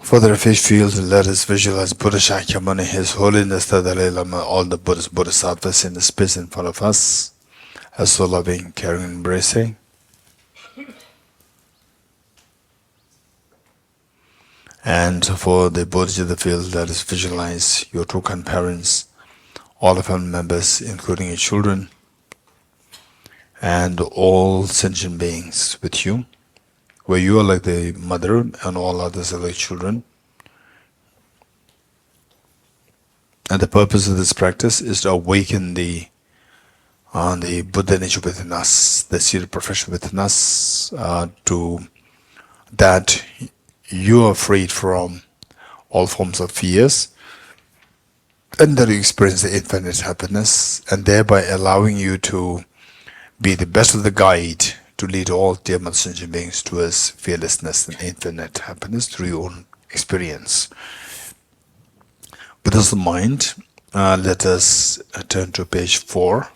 For the refuge field, let us visualize Buddha Shakyamuni, His Holiness the Dalai Lama, all the Buddhist Bodhisattvas in the space in front of us, as so loving, caring, embracing. And for the Dorji of the field, let us visualize your two grandparents, all the family members, including your children, and all sentient beings with you, where you are like the mother and all others are like children. And the purpose of this practice is to awaken the Buddha nature within us, the seated perfection within us, to that you are freed from all forms of fears, and that you experience the infinite happiness, and thereby allowing you to be the best of the guide to lead all dear mother sentient beings towards fearlessness and infinite happiness through your own experience. With this in mind, let us turn to page 4.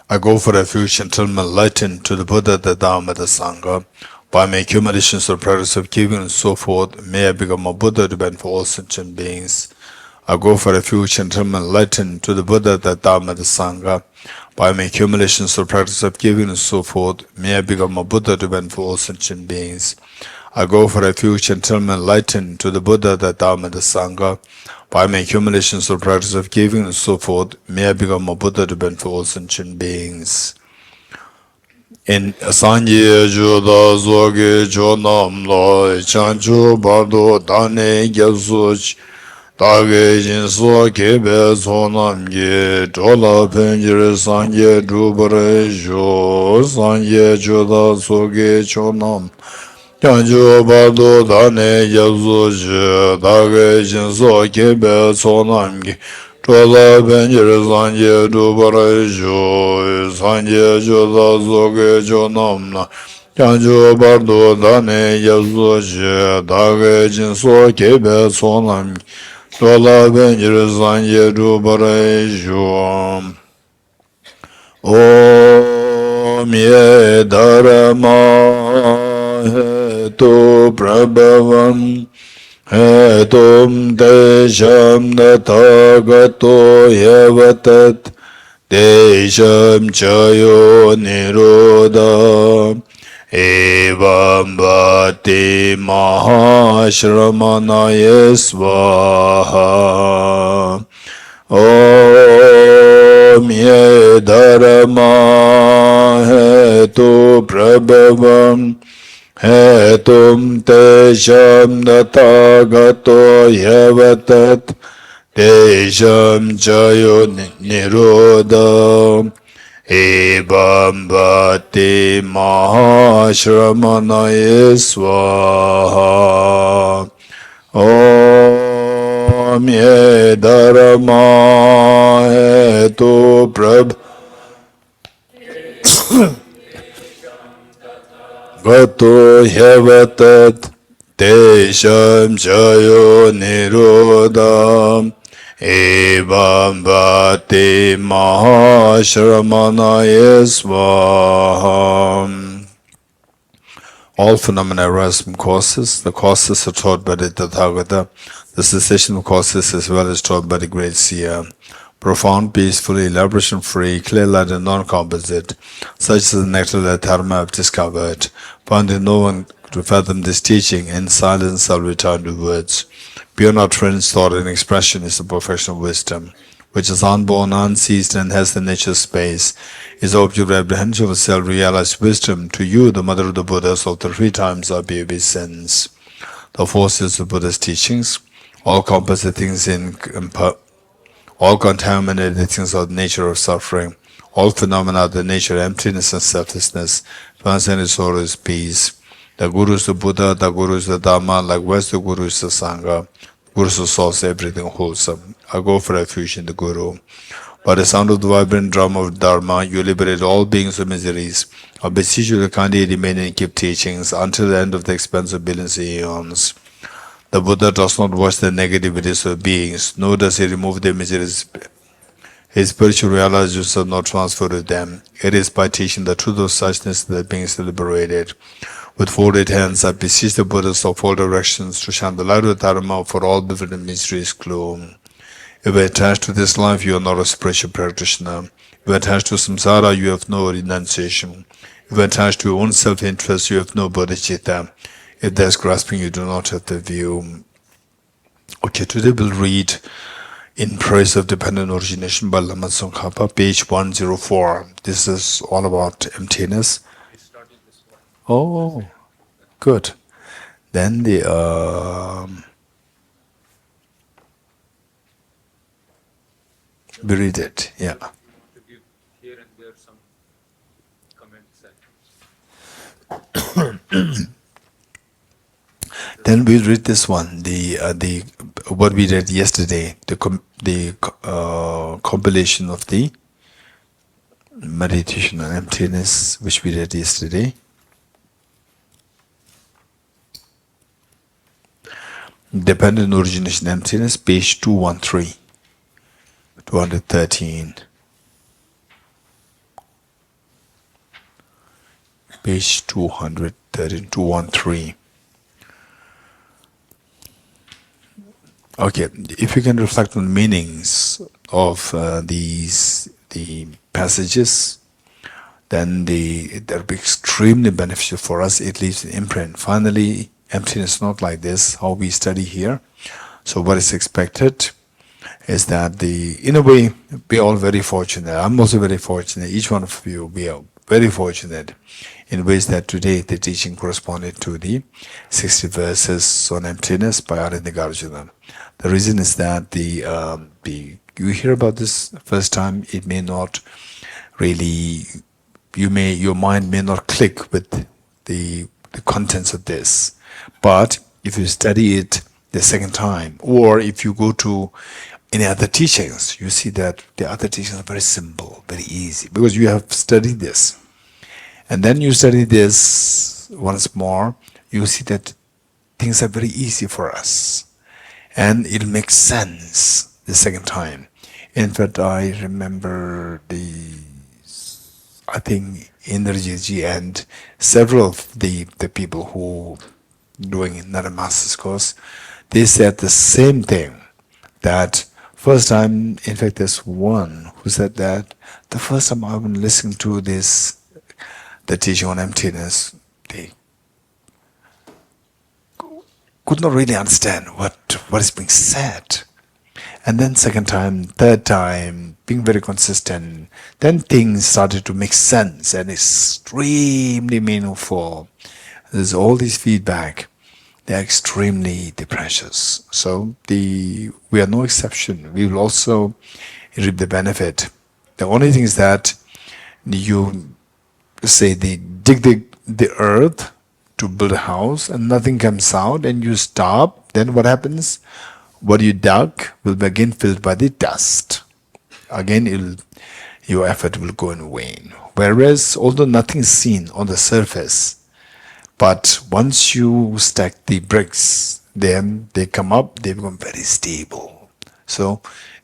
I go for refuge until I'm enlightened to the Buddha, the Dharma, the Sangha. By my accumulations of practice of giving and so forth, may I become a Buddha to benefit all sentient beings. I go for refuge until I'm enlightened to the Buddha, the Dharma, the Sangha. By my accumulations of practice of giving and so forth, may I become a Buddha to benefit all sentient beings. I go for refuge until I'm enlightened to the Buddha, the Dharma, the Sangha. By my accumulations of practice of giving and so forth, may I become a Buddha to benefit all sentient beings. In Sanje Juda Zoge Jonam Loi Chanchu Bardo Dane Gyasuch Dage Jinso Kebe Sonam Ye Tola Penjire Sanje Dubare Jo Sanje Juda Zoge Jonam Chanchu Bardo Dane Gyasuch Dage Jinso Kebe Sonam Ye Tola Penjire Sanje Dubare Jo Sanje Juda Zoge Jonam Chanchu Bardo Dane Gyasuch Dage Jinso Kebe Sonam Tola Penjire Sanje Dubare Jo Om Ye Dharma Hetu Prabhavam Hetum Desham Natagato Yevatat Desham Chayo Nirodha Evam Bhati Mahashramanaya Svaha Om Ye Dharma Hetu Prabhavam Hetum Tesham Natagato Yevatat Tesham Chayo Nirodha Evam Bhati Mahashramanaya Svaha Om Ye Dharma Hetu Prabhavam Gato Yevatat Tesham Chayo Nirodha Evam Bhati Mahashramanaya Svaha. All phenomena arise from causes. The causes are taught by the Tathagata. The cessation of causes as well as taught by the great seer. Profound, peaceful, elaboration-free, clear light and non-composite, such as the nectar that Dharma have discovered. Finding no one to fathom this teaching, in silence I'll return to words. Beyond our trends, thought and expression is the perfection of wisdom, which is unborn, unceased, and has the nature of space, is the object of apprehension of self-realized wisdom. To you, the mother of the Buddhas of the 3 times our baby sins. The forces of Buddha's teachings, all composite things all contaminated things are the nature of suffering. All phenomena are the nature of emptiness and selflessness. Transcendent sorrow is peace. The Guru is the Buddha, the Guru is the Dharma, likewise the Guru is the Sangha. The Guru is the source of everything wholesome. I go for refuge in the Guru. By the sound of the vibrant drum of Dharma, you liberate all beings of miseries. I beseech you to kindly remain and keep teachings until the end of the expanse of billions of eons. The Buddha does not watch the negativities of beings, nor does he remove their miseries. His spiritual realizations are not transferred to them. It is by teaching the truth of suchness that beings are liberated. With folded hands, I beseech the Buddhas of all directions to shine the light of Dharma for all bewildered miseries gloom. If you're attached to this life, you are not a spiritual practitioner. If you're attached to samsara, you have no renunciation. If you're attached to your own self-interest, you have no bodhicitta. If there's grasping, you do not have the view. Okay, today we'll read In Praise of Dependent Origination by Lama Tsongkhapa, page 104. This is all about emptiness. Oh, good. Then we read it, yeah. Then we'll read this one, the what we read yesterday, the compilation of the meditation on emptiness, which we read yesterday. Dependent origination emptiness, page 213, 213. Page 213, 213. Okay, if you can reflect on meanings of the passages, then they'll be extremely beneficial for us. It leaves an imprint. Finally, emptiness is not like this, how we study here. So what is expected is that in a way, we're all very fortunate. I'm also very fortunate. Each one of you, we are very fortunate in ways that today the teaching corresponded to the 60 verses on emptiness by Arya Nagarjuna. The reason is that you hear about this first time, it may not really, your mind may not click with the contents of this. But if you study it the second time, or if you go to any other teachings, you see that the other teachings are very simple, very easy, because you have studied this. And then you study this once more, you see that things are very easy for us. And it'll make sense the second time. In fact, I remember I think Indrajitji and several of the people who doing another master's course, they said the same thing. That first time, in fact, there's one who said that the first time I've been listening to the teaching on emptiness, they could not really understand what is being said. And then second time, third time, being very consistent, then things started to make sense and extremely meaningful. There's all these feedback. They're extremely precious. So we are no exception. We will also reap the benefit. The only thing is that you say they dig the earth to build a house and nothing comes out and you stop, then what happens? What you dug will be again filled by the dust. Again, your effort will go in vain. Whereas, although nothing is seen on the surface, but once you stack the bricks, then they come up, they become very stable. So,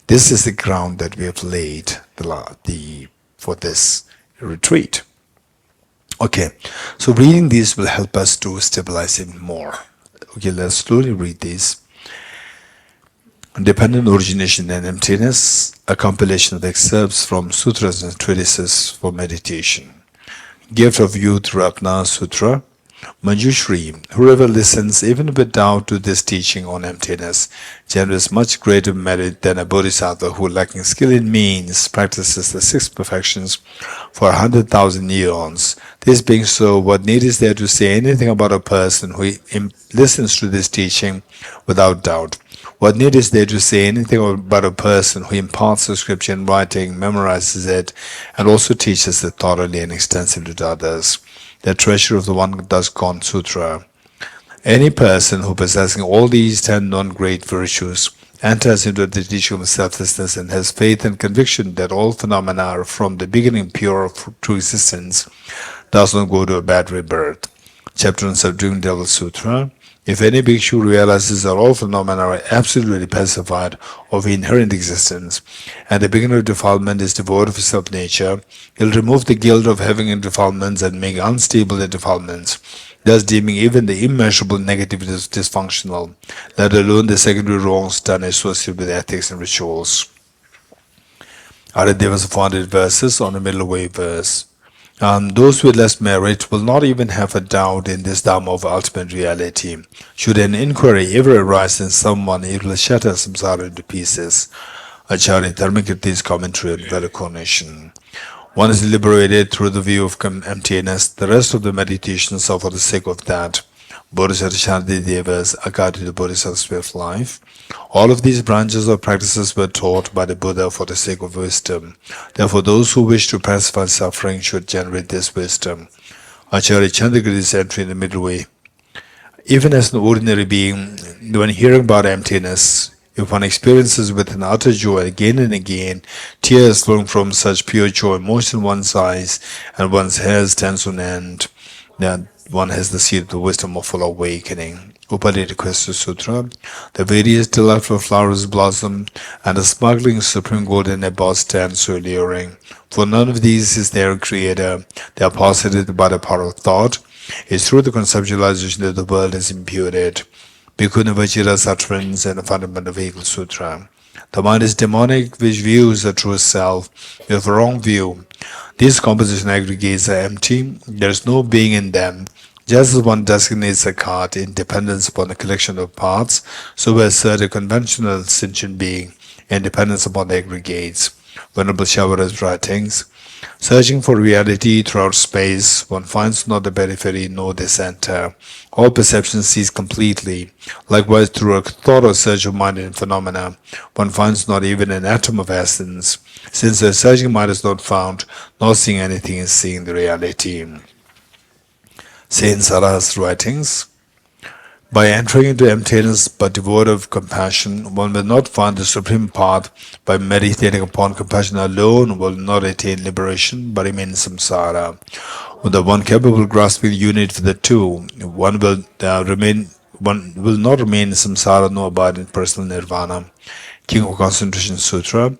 this is the ground that we have laid for this retreat. Okay, so reading these will help us to stabilize even more. Okay, let's slowly read these. Dependent Origination and Emptiness, a compilation of excerpts from sutras and treatises for meditation. Gift of Youth Ratna Sutra. Manjushri, whoever listens even with doubt to this teaching on emptiness, generates much greater merit than a bodhisattva who, lacking skill in means, practices the 6 perfections for 100,000 eons. This being so, what need is there to say anything about a person who listens to this teaching without doubt? What need is there to say anything about a person who imparts the scripture in writing, memorizes it, and also teaches it thoroughly and extensively to others? The treasure of the One Dasgone Sutra. Any person who possessing all these 10 non-great virtues enters into the teaching of selflessness and has faith and conviction that all phenomena are from the beginning pure to existence, does not go to a bad rebirth. Chapter on Subduing Devil Sutra. If any bhikshu realizes that all phenomena are absolutely pacified of inherent existence, and the beginner of defilement is devoid of self-nature, he'll remove the guilt of having defilements and make unstable the defilements, thus deeming even the immeasurable negativity as dysfunctional, let alone the secondary wrongs done associated with ethics and rituals. Arya Deva's 400 verses on the middle way verse. Those with less merit will not even have a doubt in this Dharma of ultimate reality. Should an inquiry ever arise in someone, it will shatter samsara into pieces. Acharya Dharmakirti's commentary on Velikonation. One is liberated through the view of emptiness. The rest of the meditations are for the sake of that. Bodhisattva Devas are guided to the Bodhisattva's way of life. All of these branches or practices were taught by the Buddha for the sake of wisdom. Therefore, those who wish to pacify suffering should generate this wisdom. Acharya Chandrakirti's entry in the middle way. Even as an ordinary being, when hearing about emptiness, if one experiences with an utter joy again and again, tears flowing from such pure joy moisten one's eyes, and one's hair stands on end, then one has the seed of the wisdom of full awakening. Upadhyaya Question Sutra. The various delightful flowers blossom, and the sparkling supreme golden abode stands so alluring. For none of these is their creator. They are posited by the power of thought. It's through the conceptualization that the world is imputed. Bhikkhuna Vajira's utterance and the fundamental vehicle sutra. The mind is demonic, which views the true self with a wrong view. These composition aggregates are empty. There is no being in them. Just as one designates a cart in dependence upon the collection of parts, so we assert a conventional sentient being in dependence upon the aggregates. Venerable Shavara's writings. Searching for reality throughout space, one finds not the periphery nor the center. All perception cease completely. Likewise, through a thought or search of mind and phenomena, one finds not even an atom of essence. Since the searching mind is not found, nor seeing anything is seeing the reality. Saint Sarah's writings. By entering into emptiness but devoid of compassion, one will not find the supreme path. By meditating upon compassion alone, one will not attain liberation but remain in samsara. With the one capable of grasping the unity of the two, one will not remain in samsara nor abide in personal nirvana. King of Concentration Sutra.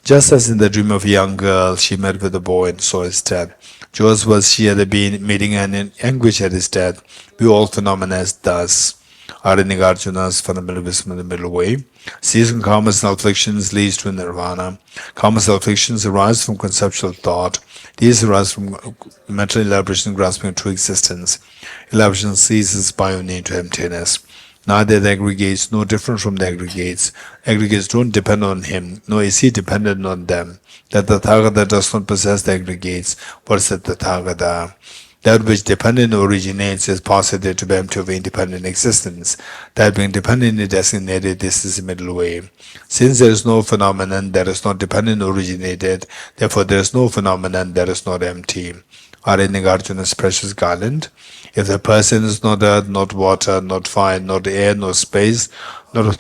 Just as in the dream of a young girl, she met with a boy and saw his death. Just was she had been meeting and in anguish at his death, view all phenomena as thus. Arya Nagarjuna's fundamental wisdom in the middle way. Ceasing karmas and afflictions leads to nirvana. Karmas and afflictions arise from conceptual thought. These arise from mental elaboration and grasping of true existence. Elaboration ceases by union to emptiness. Neither the aggregates nor different from the aggregates. Aggregates don't depend on him, nor is he dependent on them. That the Tathagata does not possess the aggregates. What is the Tathagata? That which dependent originates is posited to be empty of independent existence. That being dependently designated, this is the middle way. Since there is no phenomenon that is not dependent originated, therefore there is no phenomenon that is not empty. Arya Nagarjuna's precious garland. If the person is not earth, not water, not fire, not air, not space, not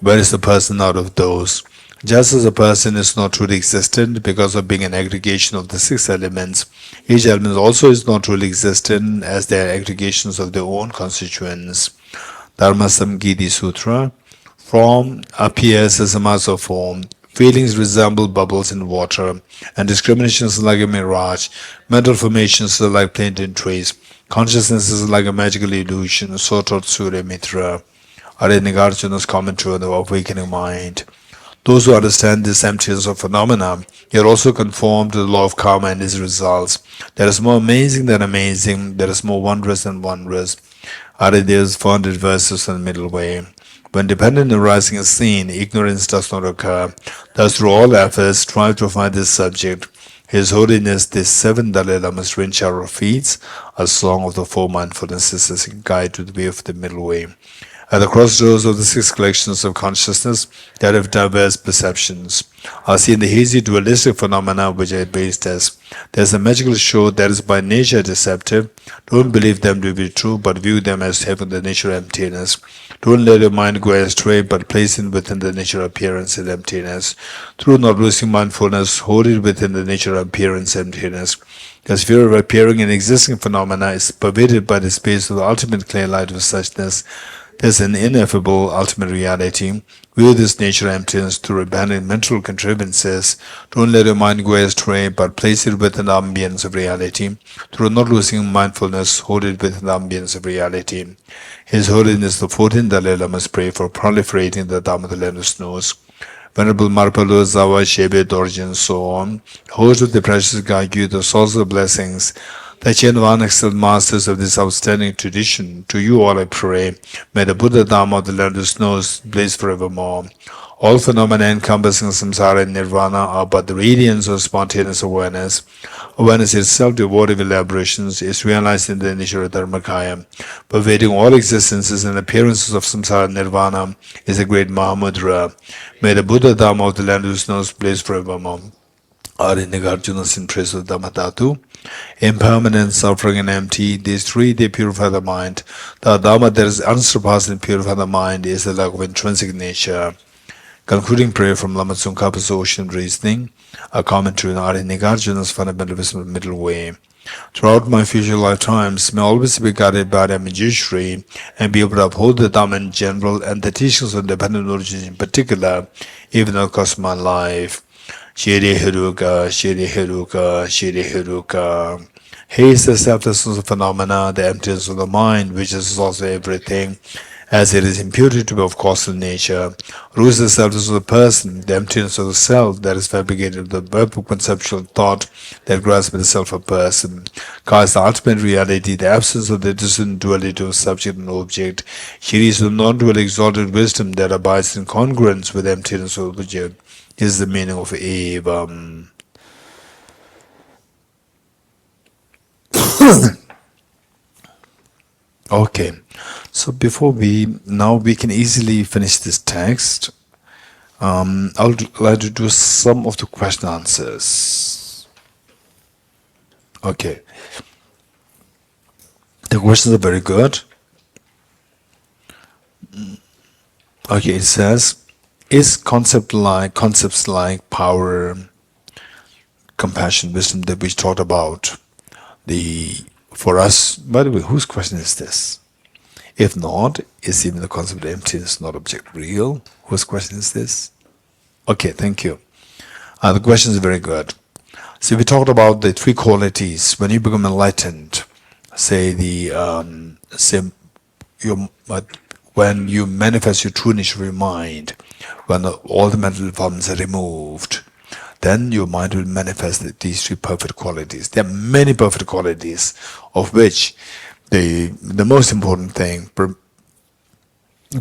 where is the person out of those? Just as a person is not truly existent because of being an aggregation of the six elements, each element also is not truly existent as they are aggregations of their own constituents. Dharma Samgiti Sutra. Form appears as a mass of form. Feelings resemble bubbles in water, and discriminations are like a mirage. Mental formations are like plantain trees. Consciousness is like a magical illusion, so taught Surya Mitra. Arya Nagarjuna's commentary on the awakening mind. Those who understand this emptiness of phenomena, yet also conform to the law of karma and its results. There is more amazing than amazing. There is more wondrous than wondrous. Arya Deva's 400 verses in the middle way. When dependent arising is seen, ignorance does not occur. Thus, through all efforts, strive to find this subject. His Holiness, this 7 Dalai Lama's rain shower of feats, a song of the four mindfulnesses as a guide to the way of the middle way. At the crossroads of the six collections of consciousness that have diverse perceptions, are seen the hazy dualistic phenomena which are based as. There is a magical show that is by nature deceptive. Don't believe them to be true, but view them as having the nature of emptiness. Don't let your mind go astray, but place it within the nature of appearance and emptiness. Through not losing mindfulness, hold it within the nature of appearance and emptiness. The sphere of appearing and existing phenomena is pervaded by the space of the ultimate clear light of suchness. There's an ineffable ultimate reality. View this nature emptiness through abandoned mental contrivances. Don't let your mind go astray, but place it within the ambience of reality. Through not losing mindfulness, hold it within the ambience of reality. His Holiness the 14th Dalai Lama pray for proliferating the Dhamma of the land of snows. Venerable Marpalo, Zawa, Shebe, Dorji, and so on, host of the precious Gagyu, the source of blessings, the Chenvan excellent masters of this outstanding tradition, to you all I pray, may the Buddha Dhamma of the land of snows blaze forevermore. All phenomena encompassing samsara and nirvana are but the radiance of spontaneous awareness. Awareness itself, devoid of elaborations, is realized in the nature of Dharmakaya. Pervading all existences and appearances of samsara and nirvana is a great Mahamudra. May the Buddha Dhamma of the land of snows blaze forevermore. Arya Nagarjuna in praise of Dhammadhatu. Impermanent, suffering, and empty, these three, they purify the mind. The Dhamma that is unsurpassed and purify the mind is the lack of intrinsic nature. Concluding prayer from Lama Tsongkhapa's Ocean Reasoning, a commentary on Arya Nagarjuna's fundamental wisdom of the middle way. Throughout my future lifetimes, may I always be guided by Arya Manjushri and be able to uphold the Dhamma in general and the teachings of independent origins in particular, even at the cost of my life. Shiri Hiruka, Shiri Hiruka, Shiri Hiruka. He is the selflessness of phenomena, the emptiness of the mind, which is also everything, as it is imputed to be of causal nature. Ru is the selflessness of the person, the emptiness of the self that is fabricated of the verbal conceptual thought that grasps the self of person. Ka is the ultimate reality, the absence of the distant duality of subject and object. Shiri is the non-dual exalted wisdom that abides in congruence with the emptiness of object. Is the meaning of Evam. Okay, so before now we can easily finish this text. I would like to do some of the question answers. Okay, the questions are very good. Okay, it says, is concepts like power, compassion, wisdom that we talked about, for us, by the way, whose question is this? If not, is even the concept of emptiness not object real? Whose question is this? Okay, thank you. The question is very good. So we talked about the three qualities when you become enlightened. Say when you manifest your true nature of your mind, when all the mental defilements are removed, then your mind will manifest these three perfect qualities. There are many perfect qualities, of which the most important thing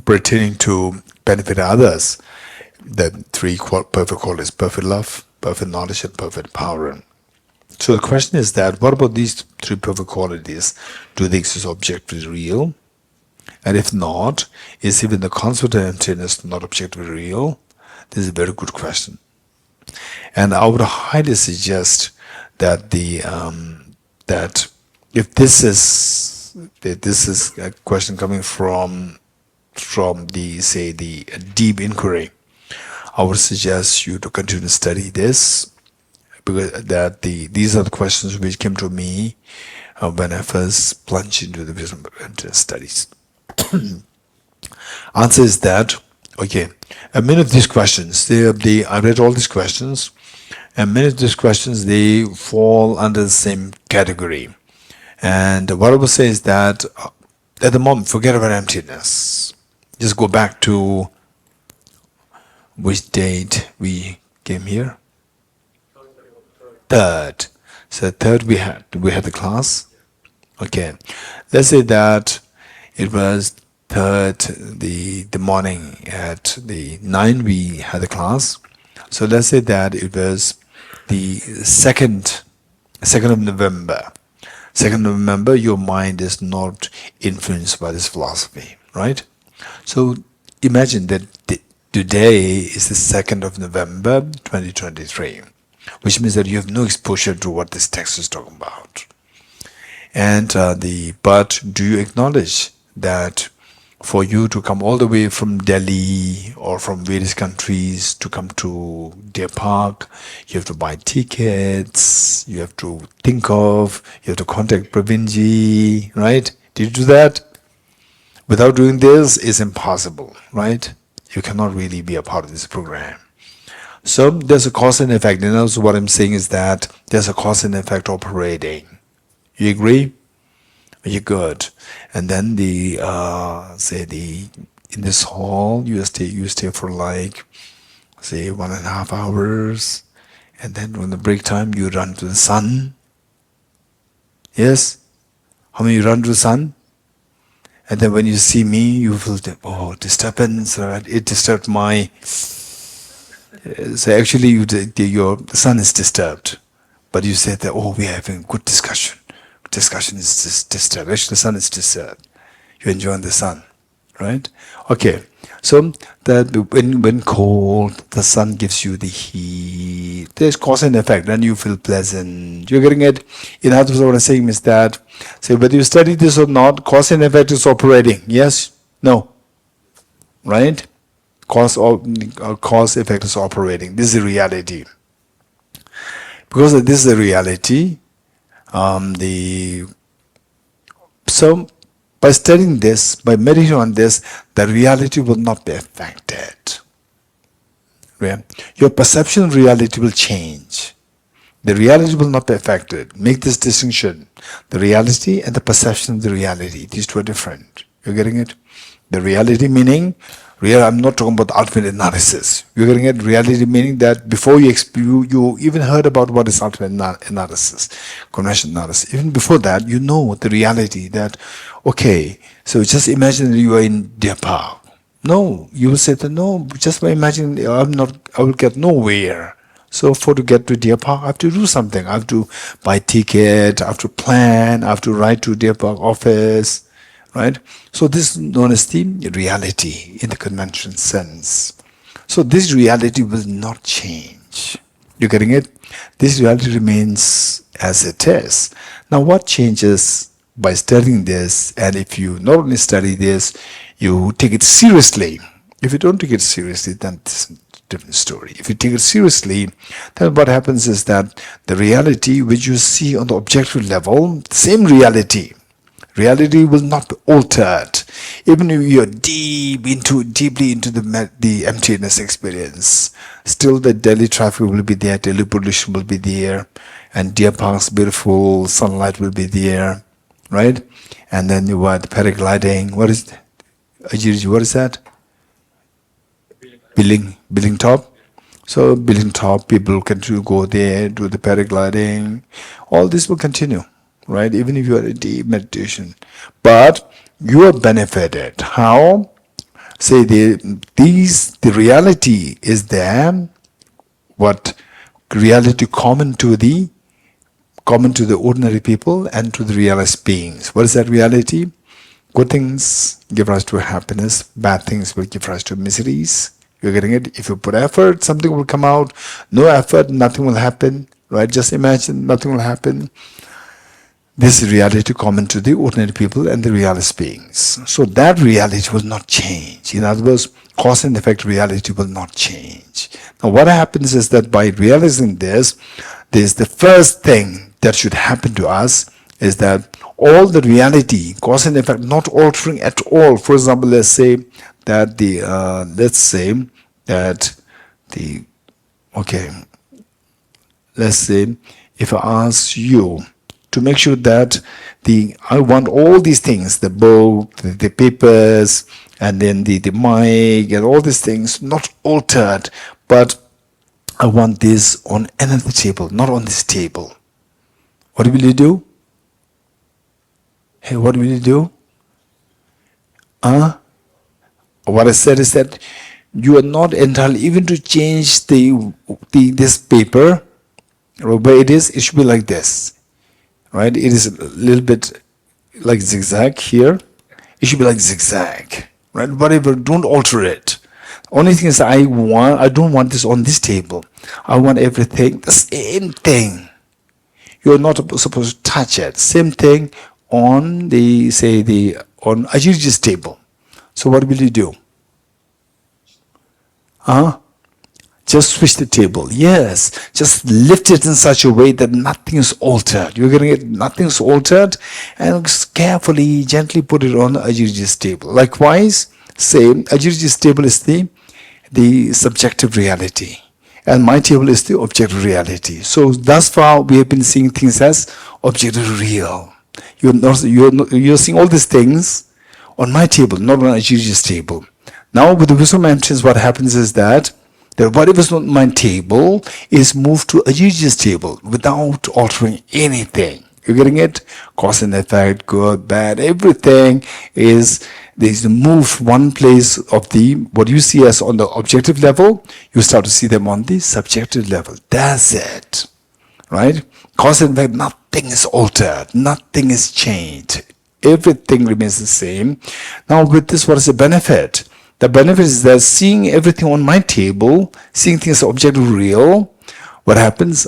pertaining to benefit others, the three perfect qualities: perfect love, perfect knowledge, and perfect power. So the question is that, what about these three perfect qualities? Do they exist objectively real? And if not, is even the concept of emptiness not objectively real? This is a very good question. And I would highly suggest that that if this is a question coming from the deep inquiry, I would suggest you to continue to study this, because these are the questions which came to me when I first plunged into the wisdom studies. Answer is that, okay, many of these questions, I read all these questions, and many of these questions, they fall under the same category. And what I will say is that at the moment, forget about emptiness. Just go back to which date we came here? Third. So third we had the class. Okay. Let's say that it was third, the morning at the 9 we had the class. So let's say that it was the 2nd of November. 2nd of November, your mind is not influenced by this philosophy, right? So imagine that today is the 2nd of November 2023, which means that you have no exposure to what this text is talking about. And but do you acknowledge that for you to come all the way from Delhi or from various countries to come to Deer Park, you have to buy tickets, you have to think of, you have to contact Pravinji, right? Did you do that? Without doing this, it's impossible, right? You cannot really be a part of this program. So there's a cause and effect. And also what I'm saying is that there's a cause and effect operating. You agree? You're good. And then in this hall you stay for like say 1.5 hours, and then when the break time you run to the sun. Yes? How many run to the sun? And then when you see me, you feel the disturbance. Right? It disturbed my. So actually, the sun is disturbed, but you said that we're having good discussion. Discussion is disturbed. Actually, the sun is disturbed. You're enjoying the sun, right? Okay. So that when cold, the sun gives you the heat. There's cause and effect, and you feel pleasant. You're getting it. In other words, what I'm saying is that, say whether you study this or not, cause and effect is operating. Yes, no, right? Cause effect is operating. This is the reality. Because this is the reality, so by studying this, by meditating on this, the reality will not be affected. Yeah? Your perception of reality will change. The reality will not be affected. Make this distinction. The reality and the perception of the reality. These two are different. You're getting it? The reality meaning, I'm not talking about the ultimate analysis. You're getting it? Reality meaning that before you even heard about what is ultimate analysis, conventional analysis. Even before that, you know the reality that, okay, so just imagine that you are in Deer Park. No, you will say that no, just by imagining I will get nowhere. So to get to Deer Park, I have to do something. I have to buy ticket, I have to plan, I have to write to Deer Park office, right? So this is known as the reality in the conventional sense. So this reality will not change. You getting it? This reality remains as it is. Now what changes by studying this, and if you not only study this, you take it seriously. If you don't take it seriously, then it's a different story. If you take it seriously, then what happens is that the reality which you see on the objective level, same reality will not be altered. Even if you are deeply into the emptiness experience, still the daily traffic will be there, daily pollution will be there, and Deer Park's beautiful sunlight will be there, right? And then you want paragliding. What is that? Building top. So building top, people can go there, do the paragliding. All this will continue, right? Even if you are in deep meditation, but you are benefited. How? Say the reality is there. What reality common to the ordinary people and to the realized beings? What is that reality? Good things give rise to happiness. Bad things will give rise to miseries. You're getting it? If you put effort, something will come out. No effort, nothing will happen. Right? Just imagine nothing will happen. This is reality common to the ordinary people and the realist beings. So that reality will not change. In other words, cause and effect reality will not change. Now what happens is that by realizing this is the first thing that should happen to us is that all the reality, cause and effect, not altering at all. For example, let's say if I ask you to make sure that I want all these things, the book, the papers, and then the mic and all these things not altered, but I want this on another table, not on this table. What will you do? Hey, what will you do? What I said is that you are not entitled even to change this paper. Where it should be like this. Right? It is a little bit like zigzag here. It should be like zigzag. right? Whatever, don't alter it. Only thing is I don't want this on this table. I want everything, the same thing. You're not supposed to touch it. Same thing on on Ajirji's table. So what will you do? Huh? Just switch the table. Yes. Just lift it in such a way that nothing is altered. You're getting it? Nothing's altered. And carefully, gently put it on Ajirji's table. Likewise, same. Ajirji's table is the subjective reality. And my table is the objective reality. So thus far, we have been seeing things as objective real. You're seeing all these things on my table, not on Ajirji's table. Now, with the wisdom emptiness, what happens is that whatever is on my table is moved to Ajirji's table without altering anything. You're getting it? Cause and effect, good, bad, everything is moved one place of what you see as on the objective level, you start to see them on the subjective level. That's it. Right? Cause and effect, nothing is altered, nothing is changed. Everything remains the same. Now with this, what is the benefit? The benefit is that seeing everything on my table, seeing things objectively real, what happens?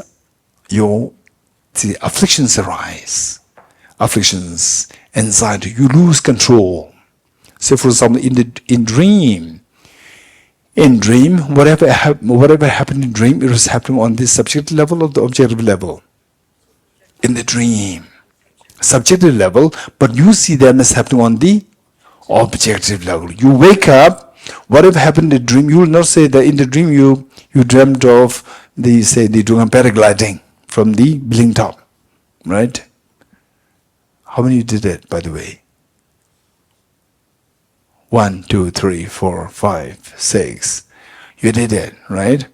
The afflictions arise. Afflictions, anxiety, you lose control. Say for example, in dream, whatever happened in dream, it was happening on the subjective level or the objective level. In the dream, subjective level, but you see them as happening on the objective level. You wake up, whatever happened in the dream, you will not say that in the dream you dreamt of doing paragliding from the building top, right? How many did it, by the way? 1, 2, 3, 4, 5, 6. You did it, right?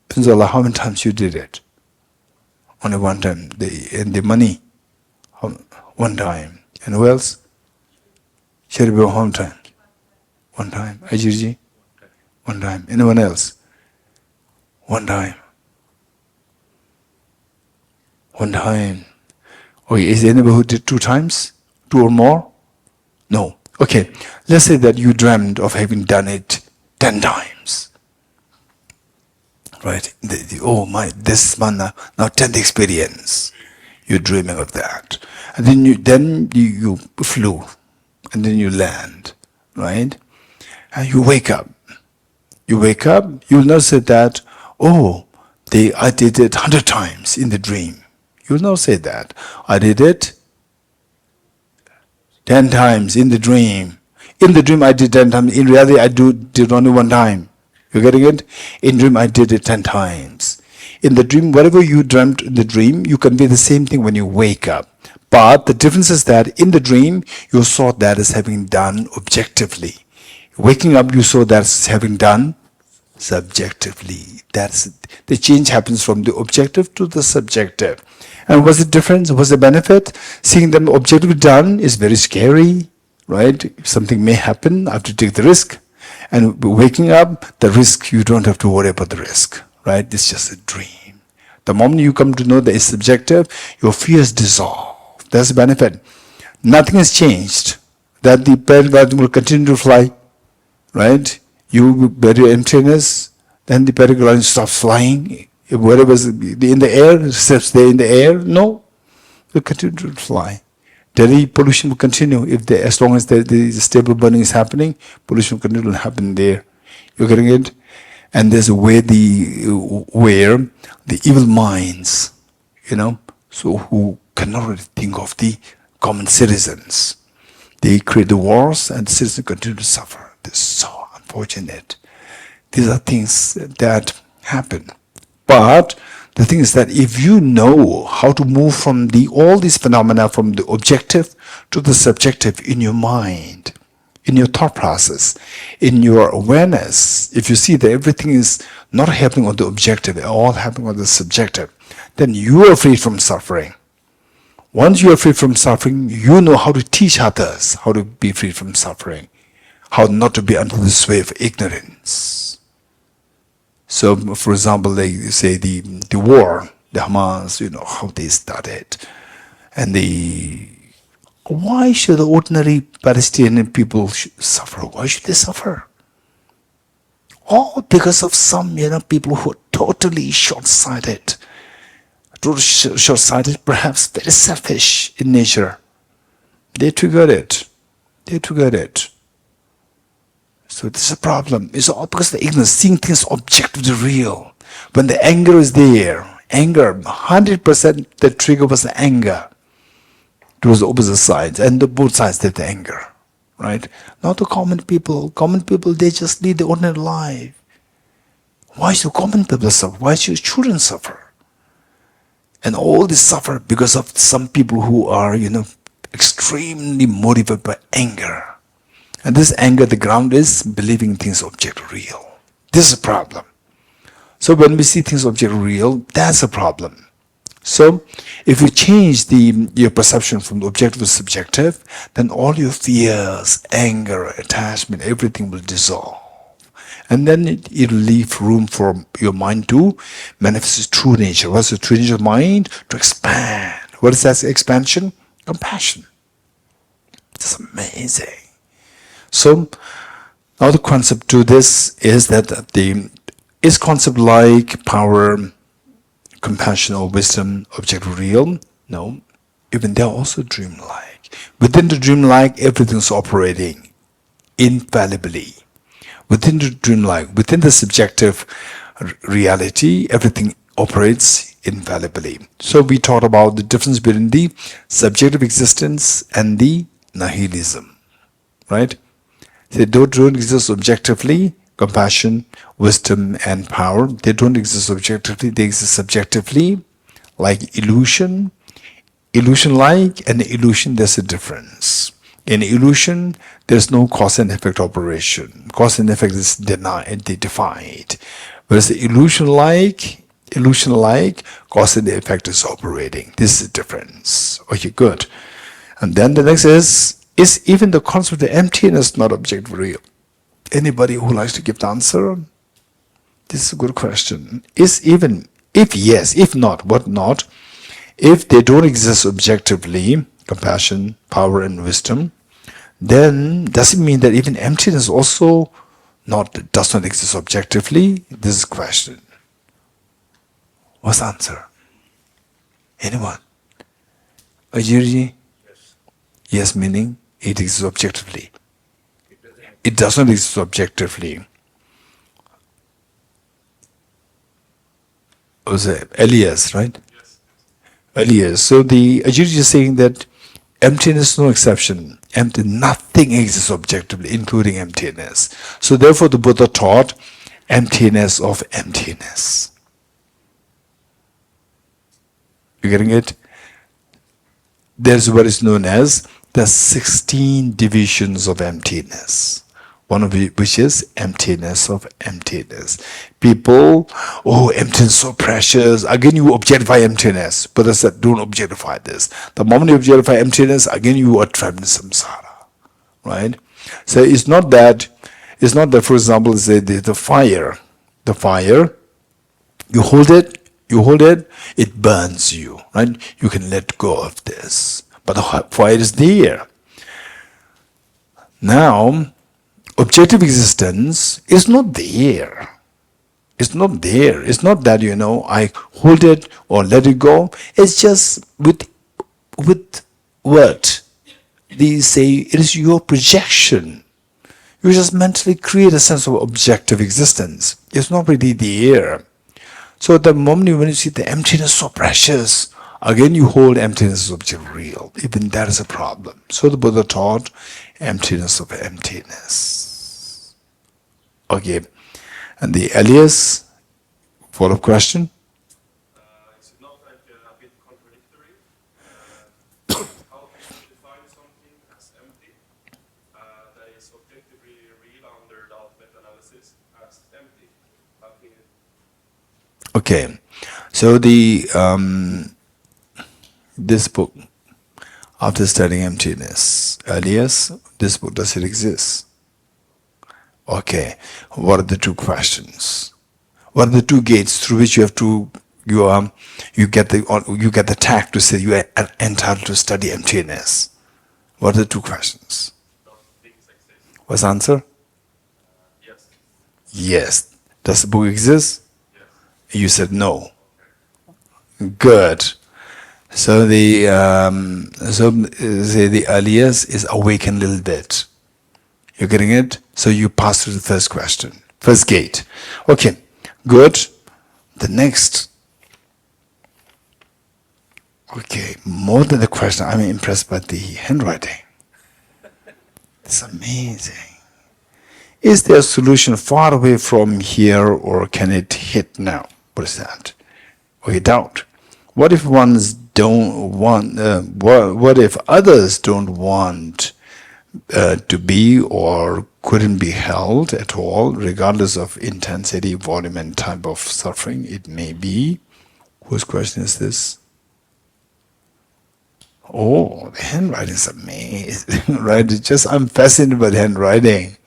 Pinzala, how many times you did it? Only one time. The money, one time. And who else? Sheribu, how many times? One time. Ajirji? One time. Anyone else? One time. One time. Okay, is there anybody who did 2 times? 2 or more? No. Okay. Let's say that you dreamed of having done it 10 times. Right? This is my now 10th experience. You're dreaming of that. And then you flew. And then you land. Right? And you wake up. You wake up, you'll not say that, I did it 100 times in the dream. You'll not say that. I did it 10 times in the dream. In the dream I did 10 times. In reality I did only 1 time. You getting it? In dream I did it 10 times. In the dream, whatever you dreamt in the dream, you convey the same thing when you wake up. But the difference is that in the dream, you saw that as having done objectively. Waking up, you saw that as having done subjectively. That's the change happens from the objective to the subjective. And what's the difference? What's the benefit? Seeing them objectively done is very scary, right? Something may happen. I have to take the risk. And waking up, the risk, you don't have to worry about the risk, right? It's just a dream. The moment you come to know that it's subjective, your fears dissolve. That's the benefit. Nothing has changed. That the paragliding will continue to fly, right? You bury emptiness, then the paragliding stops flying. If whatever's in the air, steps there in the air, no, it will continue to fly. Delhi pollution will continue as long as the stable burning is happening. Pollution will continue to happen there. You're getting it? And there's a way where the evil minds, so who cannot really think of the common citizens, they create the wars and the citizens continue to suffer. This is so unfortunate. These are things that happen. But the thing is that if you know how to move from all these phenomena from the objective to the subjective in your mind, in your thought process, in your awareness, if you see that everything is not happening on the objective, all happening on the subjective, then you are free from suffering. Once you are free from suffering, you know how to teach others how to be free from suffering, how not to be under the sway of ignorance. So, for example, they say the war, the Hamas, how they started, and Why should the ordinary Palestinian people suffer? Why should they suffer? All because of some, people who are totally short-sighted. Totally short-sighted, perhaps very selfish in nature. They triggered it. They triggered it. So this is a problem. It's all because of the ignorance, seeing things objectively real. When the anger is there, anger, 100% the trigger was the anger. It was the opposite sides, and the both sides did the anger. Right? Not the common people. Common people, they just lead the ordinary life. Why should common people suffer? Why should children suffer? And all this suffer because of some people who are, extremely motivated by anger. And this anger, the ground is believing things object real. This is a problem. So when we see things object real, that's a problem. So if you change your perception from the objective to subjective, then all your fears, anger, attachment, everything will dissolve. And then it will leave room for your mind to manifest its true nature. What's the true nature of mind? To expand. What is that expansion? Compassion. It's amazing. So now the concept to this is that is concept like power, compassion, or wisdom objective real? No. Even they are also dreamlike. Within the dreamlike, everything is operating infallibly. Within the dreamlike, within the subjective reality, everything operates infallibly. So we talked about the difference between the subjective existence and the nihilism. Right? They don't exist objectively. Compassion, wisdom, and power, they don't exist objectively, they exist subjectively, like illusion. Illusion-like and illusion, there's a difference. In illusion, there's no cause and effect operation. Cause and effect is defied. Whereas the illusion-like, cause and effect is operating. This is the difference. Okay, good. And then the next is even the concept of emptiness not objective real? Anybody who likes to give the answer? This is a good question. If yes, if not, what not? If they don't exist objectively, compassion, power, and wisdom, then does it mean that even emptiness also does not exist objectively? This is a question. What's the answer? Anyone? Ajirji? Yes. Yes, meaning it exists objectively. It does not exist objectively. Was it Elias, right? Yes. Elias. So the Ajirji is saying that emptiness is no exception. Nothing exists objectively, including emptiness. So therefore the Buddha taught emptiness of emptiness. You getting it? There's what is known as the 16 divisions of emptiness. One of which is emptiness of emptiness. People, emptiness is so precious. Again, you objectify emptiness. Buddha said, don't objectify this. The moment you objectify emptiness, again you are trapped in samsara. Right? So it's not that, for example, say the fire. The fire, you hold it, it burns you. Right? You can let go of this. But the fire is there. Now, objective existence is not there. It's not there. It's not that, I hold it or let it go. It's just with what? These say it is your projection. You just mentally create a sense of objective existence. It's not really there. So at the moment when you see the emptiness so precious, again you hold emptiness as object real. Even that is a problem. So the Buddha taught emptiness of emptiness. Okay. And the Elias, follow-up question? Is it not like a bit contradictory? How can you define something as empty that is objectively real under the meta-analysis as empty? How can you... Okay. So this book, after studying emptiness, Elias, this book, does it exist? Okay, what are the two questions? What are the two gates through which you get the tact to say you are entitled to study emptiness? What are the two questions? Does things exist? What's the answer? Yes. Yes. Does the book exist? Yes. You said no. Good. So the earliest is awaken a little bit. You're getting it? So you pass through the first question, first gate. Okay, good. The next. Okay, more than the question, I'm impressed by the handwriting. It's amazing. Is there a solution far away from here, or can it hit now? What is that? Okay, doubt. What if ones don't want? What if others don't want to be or couldn't be held at all, regardless of intensity, volume, and type of suffering it may be? Whose question is this? Oh, the handwriting is amazing, right? It's just I'm fascinated by the handwriting.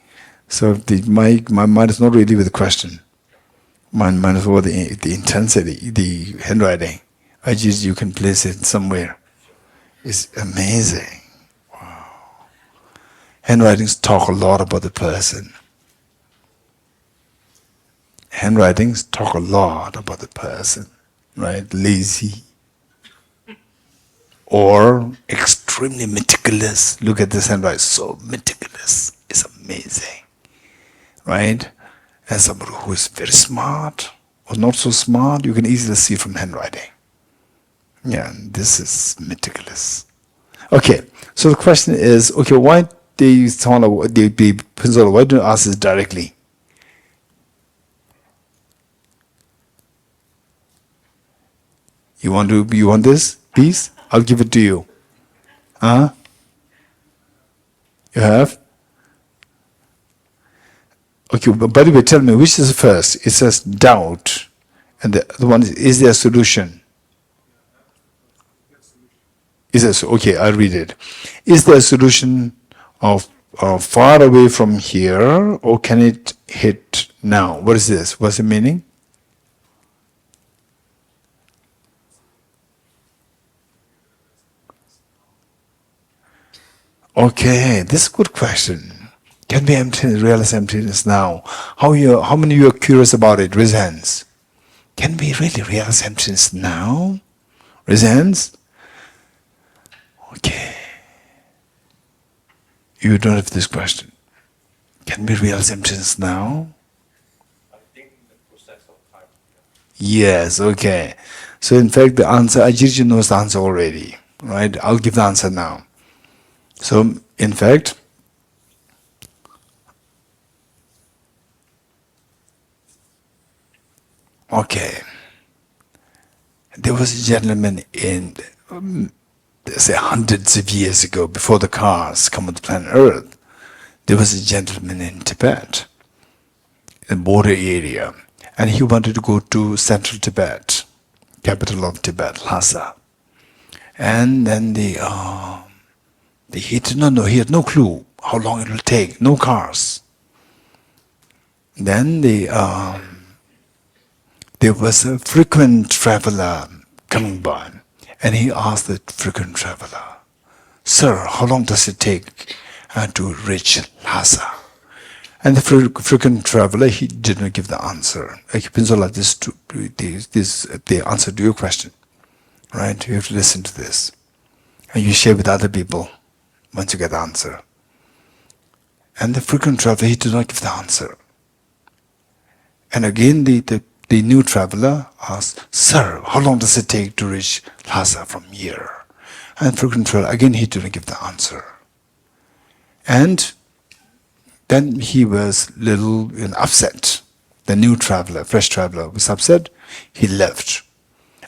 So my mind is not really with the question. Mine is over the intensity, the handwriting. I just you can place it somewhere. It's amazing. Wow. Handwritings talk a lot about the person. Handwritings talk a lot about the person, right? Lazy or extremely meticulous. Look at this handwriting, so meticulous. It's amazing, right? And somebody who is very smart or not so smart, you can easily see from handwriting. Yeah, this is meticulous. Okay, so the question is, okay, why the principle? Why don't you ask this directly? You want this piece? I'll give it to you. Huh? You have? Okay, but by the way, tell me, which is first? It says doubt. And the other one is there a solution? Is there, okay, I'll read it. Is there a solution of far away from here, or can it hit now? What is this? What's the meaning? Okay, this is a good question. Can we realize emptiness now? How many of you are curious about it? Raise hands. Can we really realize emptiness now? Raise hands. Okay. You don't have this question. Can we realize emptiness now? I think in the process of time. Yes, okay. So in fact the answer, Ajirji knows the answer already. Right? I'll give the answer now. So in fact, okay. There was a gentleman in, say, hundreds of years ago, before the cars come on the planet Earth. There was a gentleman in Tibet, in the border area, and he wanted to go to central Tibet, capital of Tibet, Lhasa. And then he did not know, he had no clue how long it will take, no cars. Then there was a frequent traveler coming by, and he asked the frequent traveler, "Sir, how long does it take to reach Lhasa?" And the frequent traveler, he did not give the answer. Like this, the answer to your question, right? You have to listen to this, and you share with other people once you get the answer. And the frequent traveler, he did not give the answer. And again, the new traveler asked, "Sir, how long does it take to reach Lhasa from here?" And frequent traveler, again, he didn't give the answer. And then he was a little upset. The new traveler, fresh traveler, was upset. He left.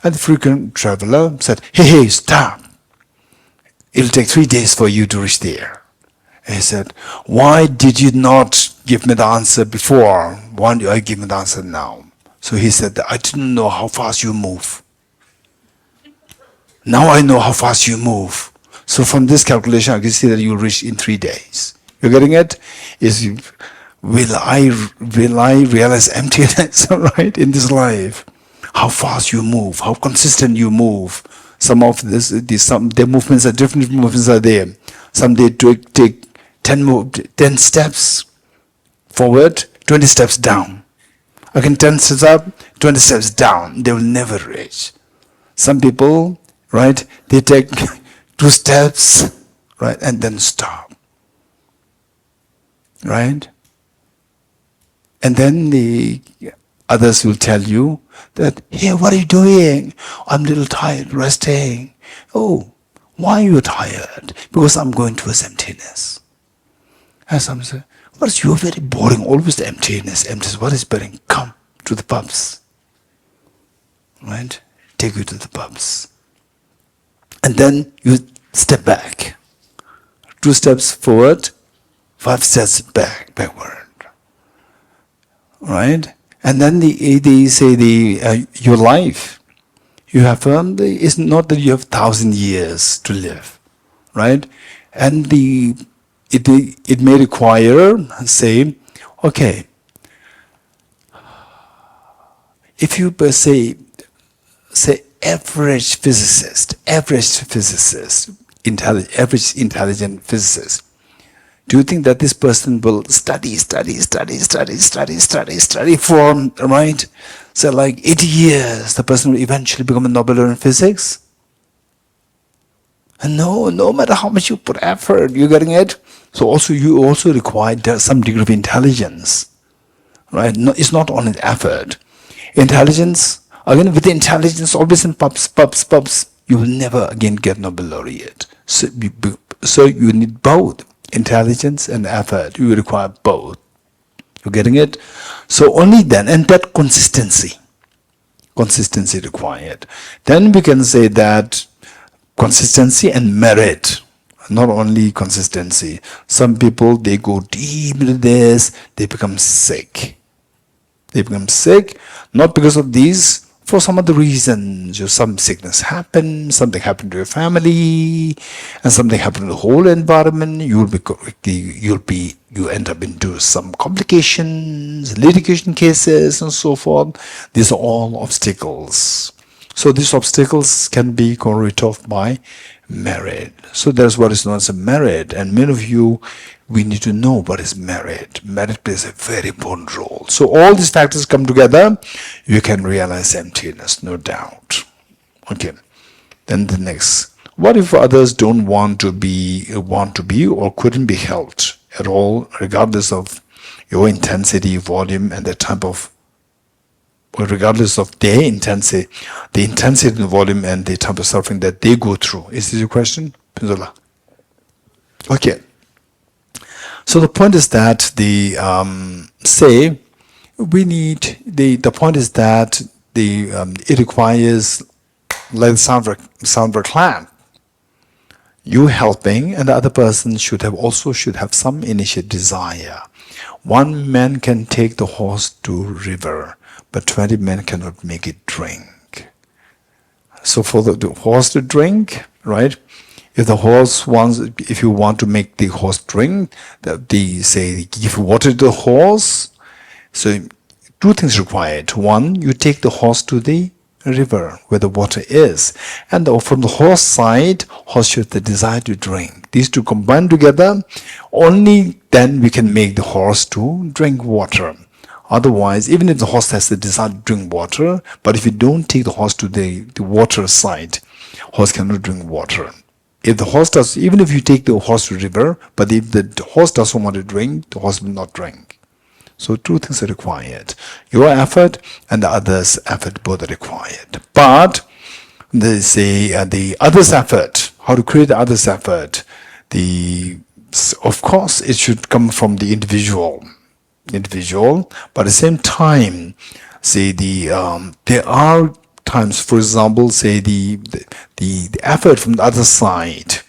And the frequent traveler said, hey, stop. It'll take 3 days for you to reach there. And he said, why did you not give me the answer before? Why do I give me the answer now? So he said, I didn't know how fast you move. Now I know how fast you move. So from this calculation, I can see that you'll reach in 3 days. You're getting it? Will I realize emptiness, right, in this life? How fast you move, how consistent you move. Some of their movements are different movements are there. Some they take 10 steps forward, 20 steps down. Again, 10 steps up, 20 steps down. They will never reach. Some people, right, they take 2 steps, right, and then stop. Right? And then the others will tell you that, hey, what are you doing? I'm a little tired, resting. Oh, why are you tired? Because I'm going towards emptiness. And some say, but you're very boring, always the emptiness, emptiness. What is boring? Come to the pubs. Right? Take you to the pubs. And then you step back. 2 steps forward, 5 steps backward. Right? And then they say your life, you have it's not that you have 1,000 years to live, right? And it may require, say, okay, if you say average physicist, average intelligent physicist, do you think that this person will study for, right? So like 80 years, the person will eventually become a Nobel laureate in physics? And no matter how much you put effort, you're getting it? So you also require some degree of intelligence, right? No, it's not only effort. Intelligence, again with the intelligence, always in pubs, you will never again get Nobel laureate. So you need both. Intelligence and effort, you require both. You're getting it? So only then, and that consistency required. Then we can say that consistency and merit, not only consistency. Some people, they go deep into this, they become sick. They become sick, not because of these, for some other reasons. Some sickness happened, something happened to your family, and something happened to the whole environment. You end up into some complications, litigation cases, and so forth. These are all obstacles. So these obstacles can be rid of by merit. So that's what is known as a merit. And many of you, we need to know what is merit. Merit plays a very important role. So all these factors come together, you can realize emptiness, no doubt. Okay. Then the next. What if others don't want to be or couldn't be helped at all, regardless of your intensity, volume, and the type of, or regardless of their intensity, the intensity and volume and the type of suffering that they go through? Is this your question, Pinzola? Okay. So the point is that the point is that it requires, like the sound clamp. You helping, and the other person should have some initial desire. 1 man can take the horse to river, but 20 men cannot make it drink. So for the horse to drink, right? If you want to make the horse drink, give water to the horse. So 2 things required. 1, you take the horse to the river where the water is, and from the horse side, horse should have the desire to drink. These 2 combined together, only then we can make the horse to drink water. Otherwise, even if the horse has the desire to drink water, but if you don't take the horse to the water side, horse cannot drink water. If the horse does, even if you take the horse to the river, but if the horse doesn't want to drink, the horse will not drink. So 2 things are required. Your effort and the other's effort both are required. But they say the other's effort, how to create the other's effort, of course it should come from the individual. But at the same time, say there are times, for example, say the effort from the other side.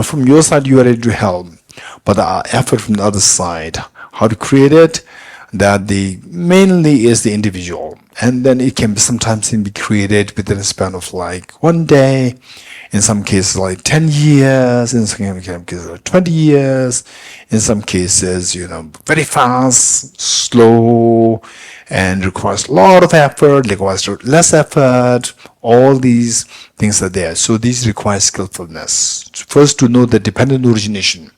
From your side, you are ready to help, but the effort from the other side, how to create it, that the mainly is the individual, and then it can be sometimes be created within a span of like one day, in some cases like 10 years, in some cases like 20 years, in some cases, very fast, slow, and requires a lot of effort, requires less effort. All these things are there. So these require skillfulness. First, to know the dependent origination.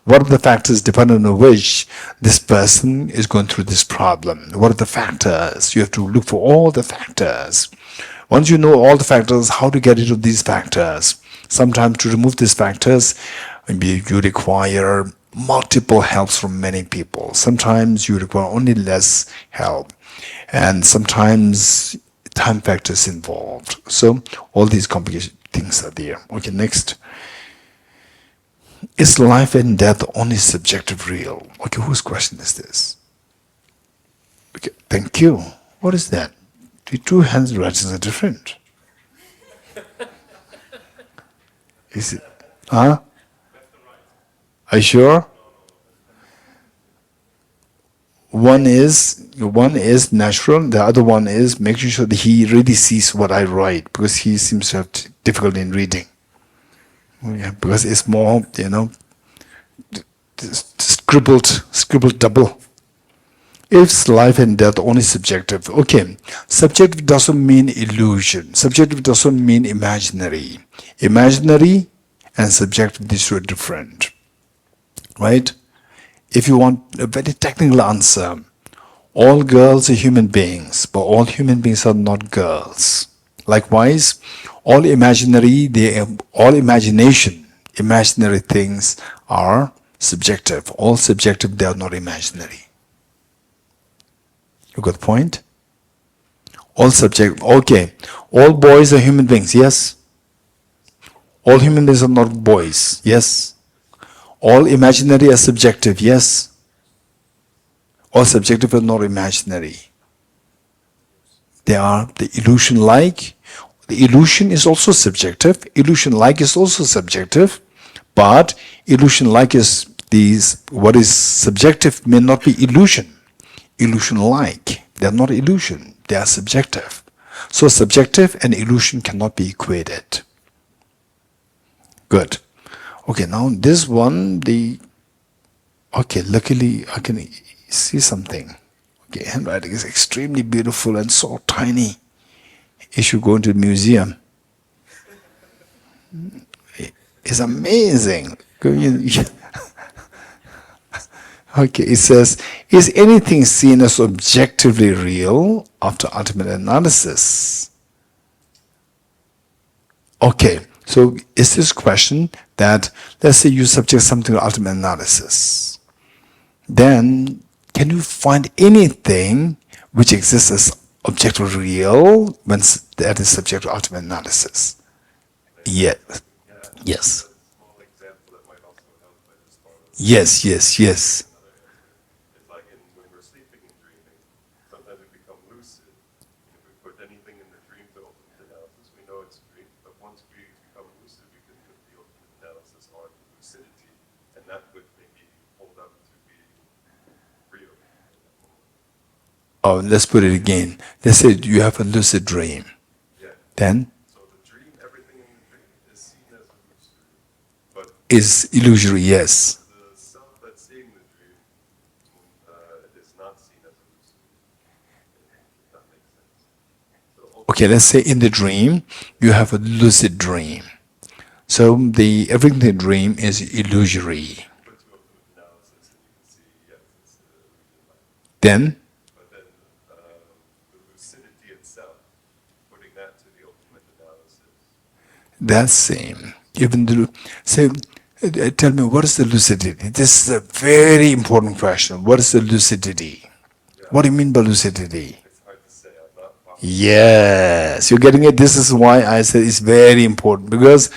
What are the factors dependent on which this person is going through this problem? What are the factors? You have to look for all the factors. Once you know all the factors, how to get rid of these factors? Sometimes to remove these factors, maybe you require multiple helps from many people. Sometimes you require only less help. And sometimes time factors involved. So all these complicated things are there. Okay, next. Is life and death only subjective real? Okay, whose question is this? Okay, thank you. What is that? The two hands raised are different. Is it? Huh? Are you sure? One is natural, the other one is making sure that he really sees what I write, because he seems to have difficulty in reading. Yeah, because it's more, scribbled double. If life and death only subjective, okay. Subjective doesn't mean illusion. Subjective doesn't mean imaginary. Imaginary and subjective, these two are different, right? If you want a very technical answer, all girls are human beings, but all human beings are not girls. Likewise, all imaginary, imaginary things are subjective. All subjective, they are not imaginary. You got the point? All subjective, okay. All boys are human beings, yes. All human beings are not boys, yes. All imaginary are subjective, yes. All subjective are not imaginary. They are the illusion-like. The illusion is also subjective. Illusion-like is also subjective. But illusion-like is what is subjective may not be illusion. Illusion-like. They are not illusion. They are subjective. So subjective and illusion cannot be equated. Good. Okay, now this one, luckily I can see something. Okay, handwriting is extremely beautiful and so tiny. You should go into the museum. It's amazing. Okay, it says, is anything seen as objectively real after ultimate analysis? Okay, so is this question that, let's say you subject something to ultimate analysis. Then, can you find anything which exists as objectively real when that is subject to ultimate analysis? Yeah. Yes. Yes, yes, yes. It's like when we're sleeping and dreaming, sometimes we become lucid. If we put anything in the dream to ultimate analysis, we know it's a dream. But once we become lucid, we can put the ultimate analysis on lucidity, and that would maybe hold up to be real. Oh, let's put it again. Let's say you have a lucid dream. Yeah. Then? So the dream, everything in the dream is seen as illusory. But Is illusory, yes. the self that's seeing the dream is not seen as illusory. If that makes sense. So Okay, let's say in the dream, you have a lucid dream. So everything in the dream is illusory. put to ultimate analysis and you can see, yes, it's illusion. Then, But then the lucidity itself, putting that to the ultimate analysis. that's same. Even tell me, what is the lucidity? This is a very important question. What is the lucidity? What do you mean by lucidity? It's hard to say. I'm not positive. Yes, you're getting it. This is why I said it's very important, because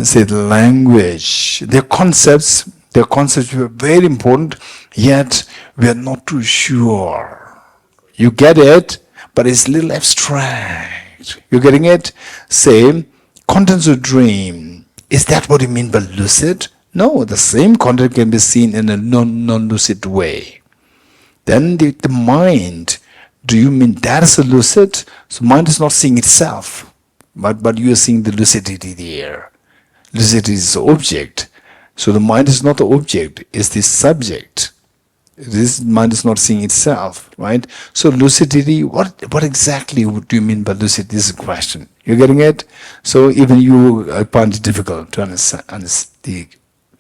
say the language, their concepts were very important, yet we are not too sure. You get it, but it's a little abstract. You're getting it? Say, contents of dream. Is that what you mean by lucid? No, the same content can be seen in a non-lucid way. Then the mind, do you mean that is a lucid? So mind is not seeing itself, but you are seeing the lucidity there. Lucidity is the object. So the mind is not the object, it's the subject. This mind is not seeing itself, right? So lucidity, what exactly do you mean by lucidity? This is a question. You're getting it? So even you find it difficult to understand the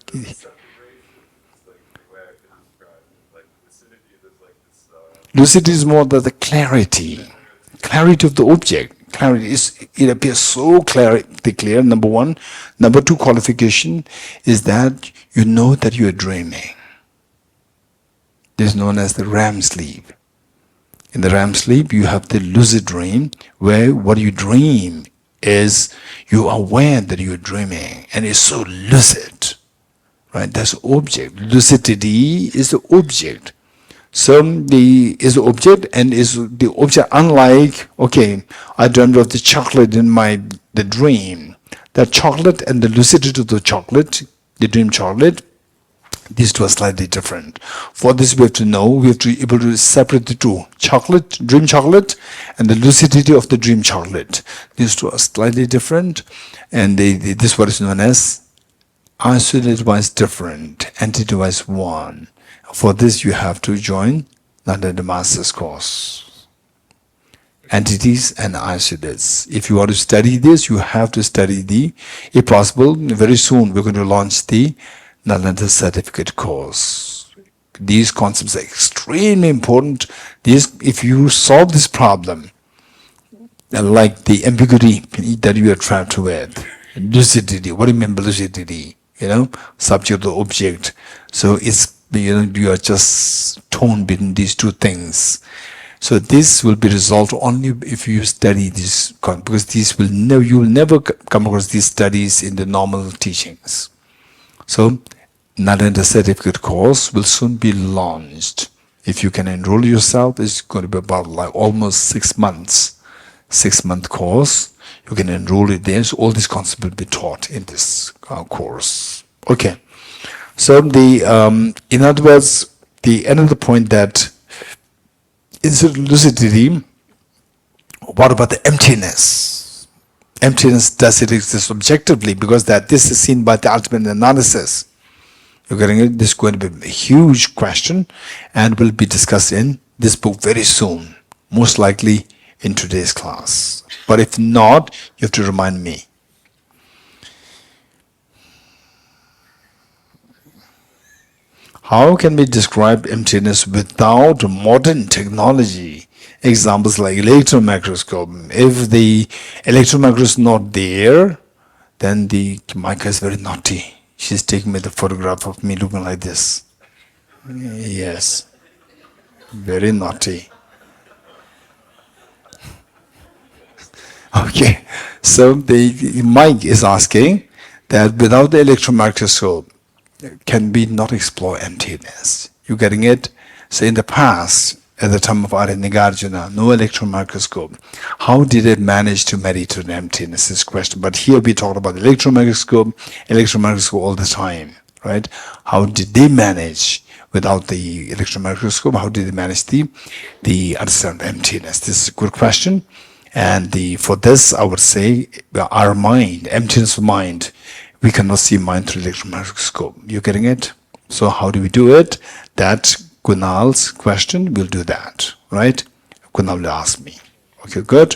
Separation is like the way I could describe it. Like lucidity, there's like this. lucidity is more the clarity of the object. Clarity is, it appears so clear, number one. Number two qualification is that you know that you are dreaming. This is known as the REM sleep. In the REM sleep, you have the lucid dream, where what you dream is you are aware that you are dreaming, and it's so lucid, right? That's the object. Lucidity is the object. So is the object, and is the object unlike, okay, I dreamed of the chocolate in the dream. That chocolate and the lucidity of the chocolate, the dream chocolate, these two are slightly different. For this we have to know, we have to be able to separate the two. Chocolate, dream chocolate, and the lucidity of the dream chocolate. These two are slightly different, and this is what is known as isolated-wise different, entity-wise one. For this you have to join the master's course. Entities and isolates. If you want to study this, you have to study if possible, very soon we're going to launch the Nalanda certificate course. These concepts are extremely important. If you solve this problem, like the ambiguity that you are trapped with, lucidity, what do you mean by lucidity? Subject or object. So it's, you are just torn between these two things. So this will be resolved only if you study this, because you will never come across these studies in the normal teachings. So, Nalanda certificate course will soon be launched. If you can enroll yourself, it's going to be about like almost 6 months. 6-month course. You can enroll it there. So all these concepts will be taught in this course. Okay. So in other words, another point that instead of lucidity, what about the emptiness? Emptiness, does it exist objectively? Because this is seen by the ultimate analysis. You're getting it? This is going to be a huge question, and will be discussed in this book very soon, most likely in today's class. But if not, you have to remind me. How can we describe emptiness without modern technology? Examples like electron microscope. If the electron microscope is not there, then the Micah is very naughty. She's taking me the photograph of me looking like this. Yes. Very naughty. Okay. So the Mike is asking that without the electron microscope, can we not explore emptiness? You getting it? So in the past, at the time of Arya Nagarjuna, no electron microscope. How did it manage to meditate on emptiness? Is question. But here we talk about electron microscope all the time, right? How did they manage without the electron microscope? How did they manage the understanding of emptiness? This is a good question. And for this, I would say our mind, emptiness of mind, we cannot see mind through electron microscope. You getting it? So how do we do it? That Kunal's question will do that, right? Kunal will ask me. Okay, good.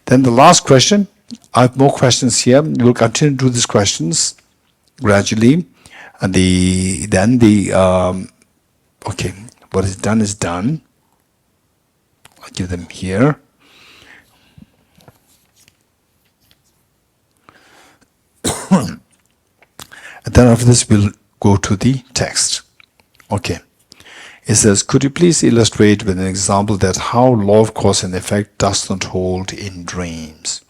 Then the last question. I have more questions here. We will continue to do these questions gradually. And okay, what is done is done. I'll give them here. And then after this, we'll go to the text. Okay. It says, could you please illustrate with an example that how law of cause and effect does not hold in dreams?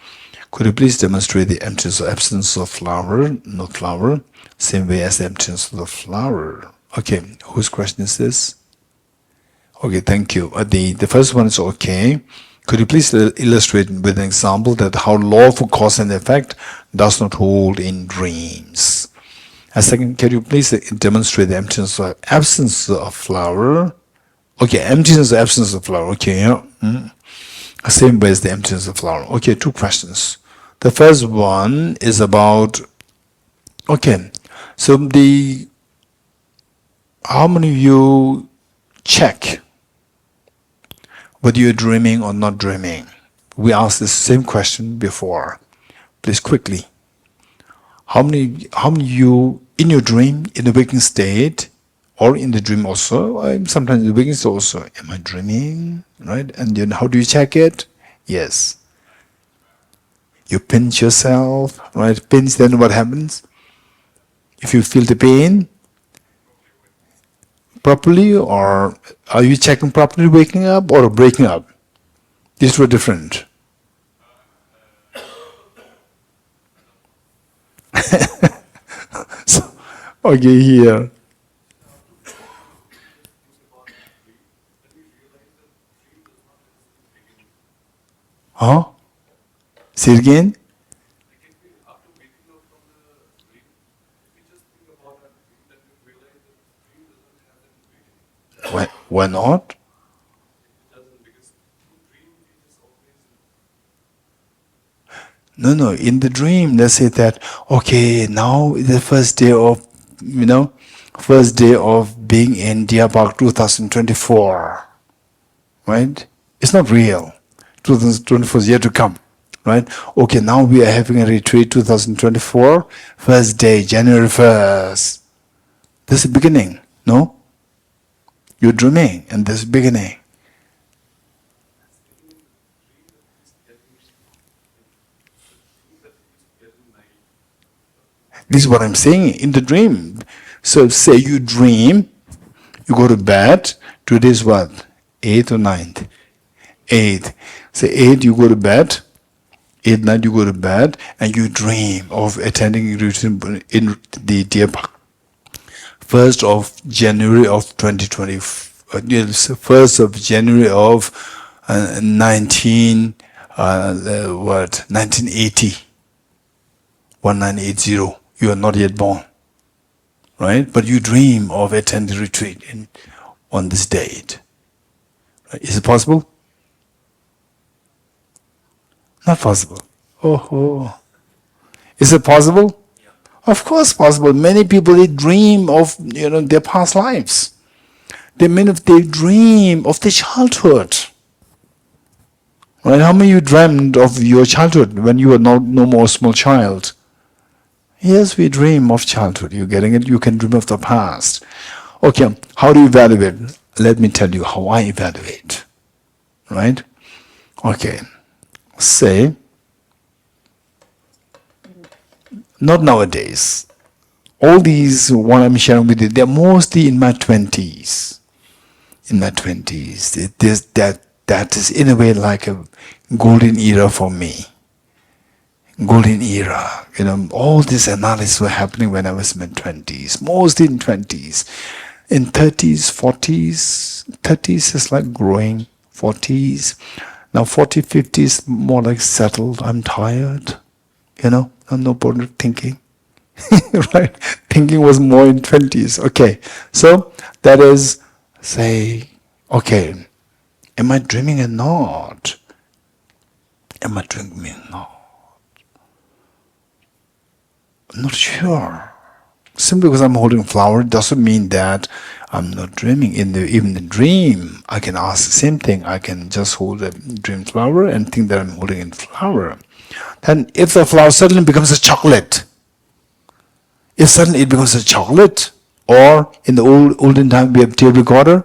Could you please demonstrate the emptiness or absence of flower, no flower, same way as the emptiness of the flower? Okay, whose question is this? Okay, thank you. The first one is okay. Could you please illustrate with an example that how law of cause and effect does not hold in dreams? And second, can you please demonstrate the emptiness or absence of flower? Okay, emptiness or absence of flower. Okay, yeah. Same way as the emptiness of flower. Okay, two questions. The first one is about, okay, so how many of you check whether you're dreaming or not dreaming? We asked this same question before. Please quickly. How many you in your dream, in the waking state, or in the dream also, sometimes in the waking state also, am I dreaming? Right? And then how do you check it? Yes. You pinch yourself, right? Pinch, then what happens? If you feel the pain properly, or are you checking properly waking up or breaking up? These were different. So, okay, here. Huh? Say it again? Why not? No, in the dream, they say that, okay, now is the first day of, first day of being in Deer Park 2024, right? It's not real. 2024 is yet to come, right? Okay, now we are having a retreat 2024, first day, January 1st. This is the beginning, no? You're dreaming, and this is beginning. This is what I'm saying, in the dream. So say you dream, you go to bed, today is what? 8th or 9th? 8th. Say 8th you go to bed, 8th night you go to bed, and you dream of attending retreat in the Deer Park. 1st of January of 2020, 1st of January of 1980, 1980. You are not yet born, right? But you dream of attending retreat on this date. Right? Is it possible? Not possible. Oh. Is it possible? Yeah. Of course possible. Many people, they dream of their past lives. They dream of their childhood. Right? How many of you dreamed of your childhood when you were no more a small child? Yes, we dream of childhood. You're getting it? You can dream of the past. Okay, how do you evaluate? Let me tell you how I evaluate. Right? Okay. Say, not nowadays. All these, what I'm sharing with you, they're mostly in my 20s. In my 20s. That is in a way like a golden era for me. Golden era. All this analysis were happening when I was in my 20s. Mostly in 20s. In 30s, 40s. 30s is like growing. 40s. Now 40, 50s more like settled. I'm tired. I'm no point of thinking. Right? Thinking was more in 20s. Okay. So that is, say, okay, am I dreaming or not? Am I dreaming or not? I'm not sure. Simply because I'm holding a flower doesn't mean that I'm not dreaming. Even the dream, I can ask the same thing. I can just hold a dream flower and think that I'm holding a flower. Then if the flower suddenly becomes a chocolate, if suddenly it becomes a chocolate, or in the olden time we have tape recorder,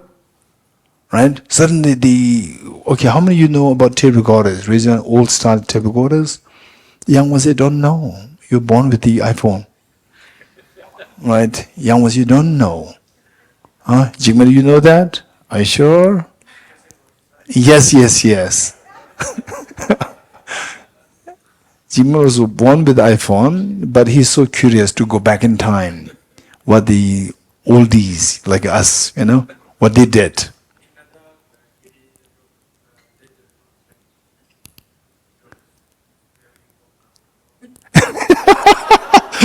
right? Suddenly how many of you know about tape recorders? Raise your old style tape recorders. Young ones, they don't know. You're born with the iPhone. Right? Young ones, you don't know. Huh? Jigme, you know that? Are you sure? Yes. Jigme was born with iPhone, but he's so curious to go back in time. What the oldies, like us, what they did.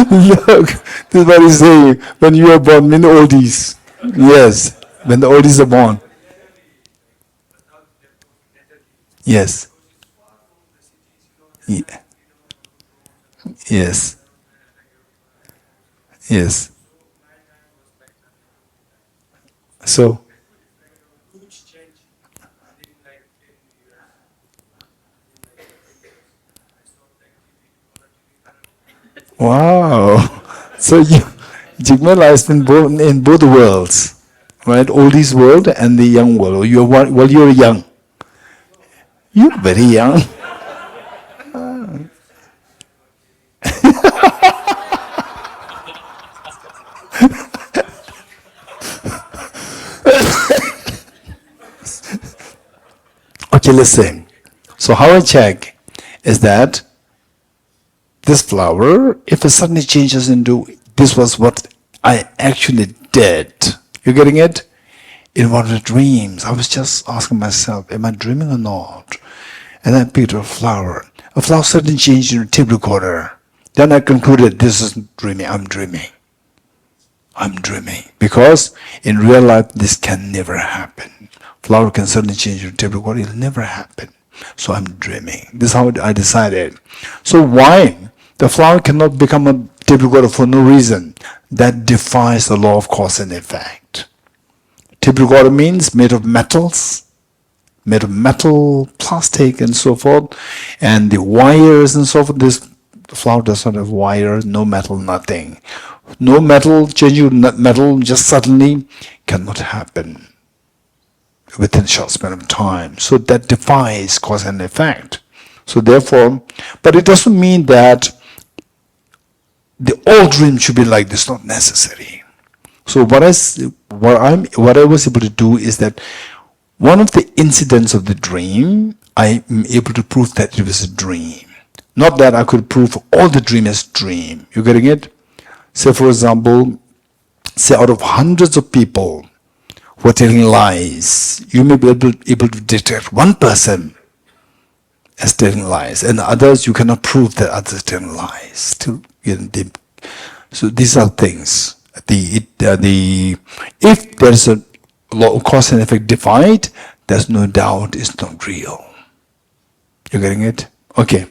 Look, this is what he's saying. When you are born, mean the oldies. Yes, when the oldies are born. Yes. Ye- Yes. Yes. So, wow. So you, Jigmela has been born in both worlds, right? Oldies world and the young world. Well, you're young. You're very young. Okay, listen. So how I check is that this flower, if it suddenly changes into this was what I actually did. You getting it? In one of the dreams, I was just asking myself, am I dreaming or not? And then I picked a flower. A flower suddenly changed into a tape recorder. Then I concluded this isn't dreaming, I'm dreaming. I'm dreaming. Because in real life, this can never happen. Flower can suddenly change into a tape recorder, it'll never happen. So I'm dreaming. This is how I decided. So why? The flower cannot become a tape recorder for no reason. That defies the law of cause and effect. Tape recorder means made of metals, made of metal, plastic, and so forth, and the wires and so forth. This flower does not have wires, no metal, nothing. No metal, changing metal just suddenly cannot happen within a short span of time. So that defies cause and effect. So therefore, but it doesn't mean that the all dream should be like this, not necessary. So what I was able to do is that one of the incidents of the dream, I am able to prove that it was a dream. Not that I could prove all the dream as dream. You getting it? Say for example, say out of hundreds of people who are telling lies, you may be able to detect one person as telling lies, and others you cannot prove that others are telling lies. Still, so these are things. If there is a law of cause and effect defined, there's no doubt it's not real. You getting it? Okay,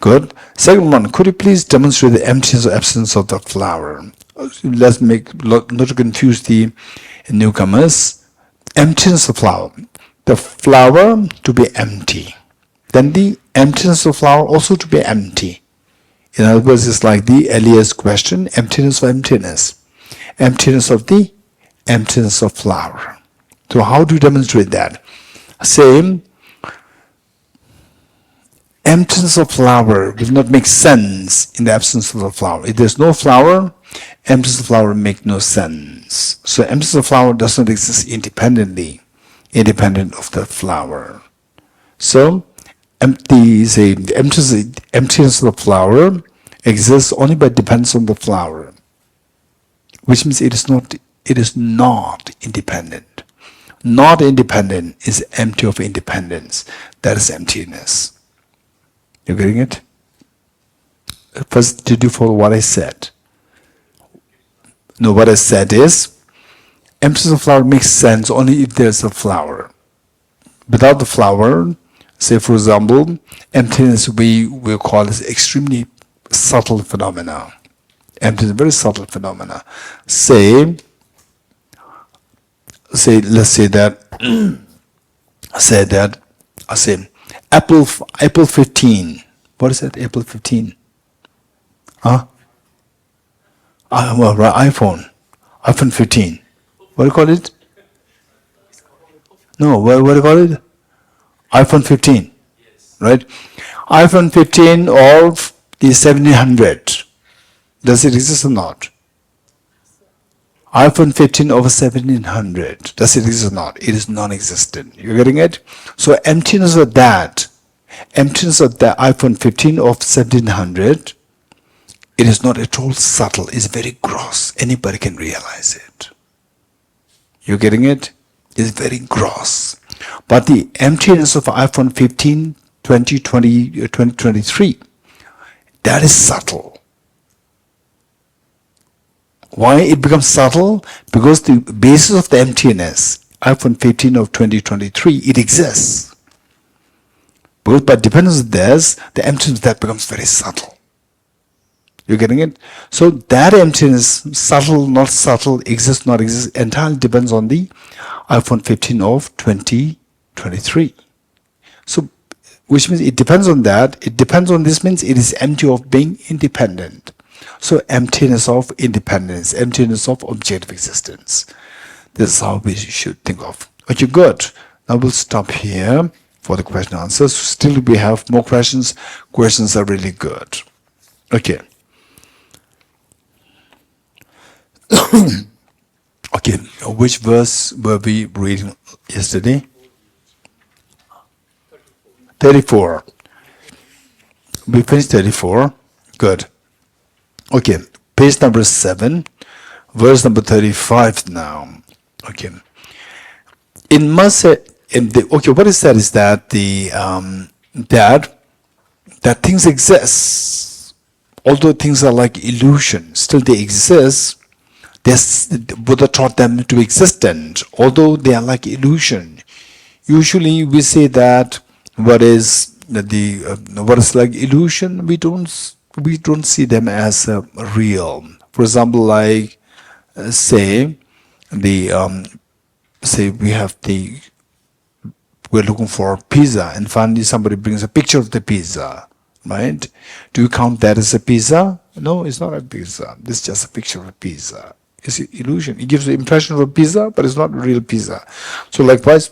good. Second one, could you please demonstrate the emptiness or absence of the flower? Let's not to confuse the newcomers. Emptiness of flower. The flower to be empty. Then the emptiness of flower also to be empty. In other words, it's like the Elias question, emptiness of emptiness. Emptiness of the emptiness of flower. So how do you demonstrate that? Same, emptiness of flower will not make sense in the absence of the flower. If there's no flower, emptiness of flower make no sense. So emptiness of flower does not exist independently, independent of the flower. So the emptiness of the flower exists only by dependence on the flower, which means it is not independent. Not independent is empty of independence. That is emptiness. You getting it? First, did you follow what I said? No, what I said is, emptiness of flower makes sense only if there's a flower. Without the flower, say for example, emptiness we will call this extremely subtle phenomena. Emptiness is a very subtle phenomena. Say, let's say that, April 15. What is that? April 15. Huh? Well, right, iPhone 15. What do you call it? No, what do you call it? iPhone 15, right? iPhone 15 of the 1700. Does it exist or not? iPhone 15 over 1700. Does it exist or not? It is non-existent. You're getting it? So emptiness of that iPhone 15 of 1700, it is not at all subtle. It's very gross. Anybody can realize it. You're getting it? It's very gross. But the emptiness of iPhone 15, 2023, that is subtle. Why it becomes subtle? Because the basis of the emptiness, iPhone 15 of 2023, it exists. Because by dependence on this, the emptiness that becomes very subtle. You getting it? So that emptiness, subtle, not subtle, exists, not exists, entirely depends on the iPhone 15 of 2023. So, which means it depends on that. It depends on this means it is empty of being independent. So emptiness of independence, emptiness of objective existence. This is how we should think of. Okay, good. Now we'll stop here for the question and answers. Still we have more questions. Questions are really good. Okay. Okay, which verse were we reading yesterday? 34. We finished 34. Good. Okay, page number 7, verse number 35 now. Okay. In okay, what is that? Is that the that things exist, although things are like illusion, still they exist. Buddha taught them to be existent, although they are like illusion. Usually we say that what is like illusion, we don't see them as real. For example, like say we're looking for pizza, and finally somebody brings a picture of the pizza, right? Do you count that as a pizza? No, it's not a pizza. This is just a picture of a pizza. It's an illusion. It gives the impression of a pizza, but it's not a real pizza. So likewise,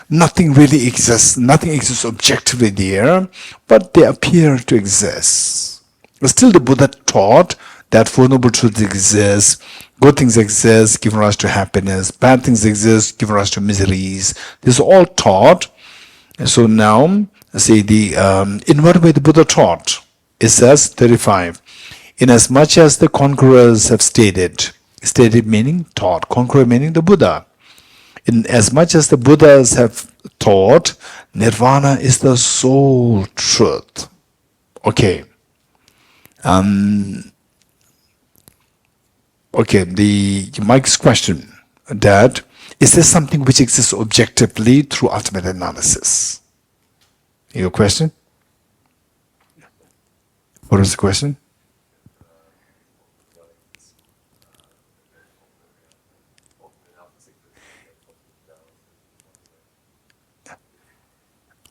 nothing really exists. Nothing exists objectively there, but they appear to exist. But still the Buddha taught that Four Noble Truths exist, good things exist, giving rise to happiness, bad things exist, giving rise to miseries. This is all taught. And so now, see in what way the Buddha taught? It says 35. Inasmuch as the conquerors have stated meaning taught, conqueror meaning the Buddha. In as much as the Buddhas have taught, Nirvana is the sole truth. Okay. Okay, Mike's question, that is there something which exists objectively through ultimate analysis? Your question? What was the question?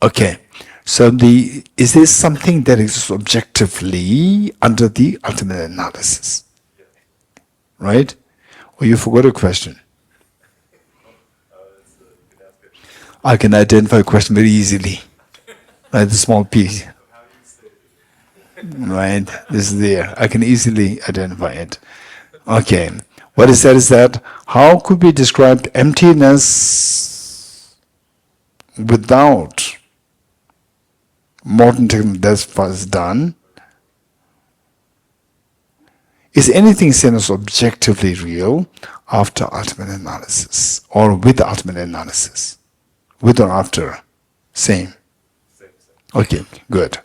Okay, so is there something that exists objectively under the ultimate analysis? Right? Or you forgot a question? I can identify a question very easily. Right, the small piece. Right, this is there. I can easily identify it. Okay, what is that? How could we describe emptiness without modern technology that was done? Is anything seen as objectively real after ultimate analysis, or with ultimate analysis? With or after? Same. Okay, good.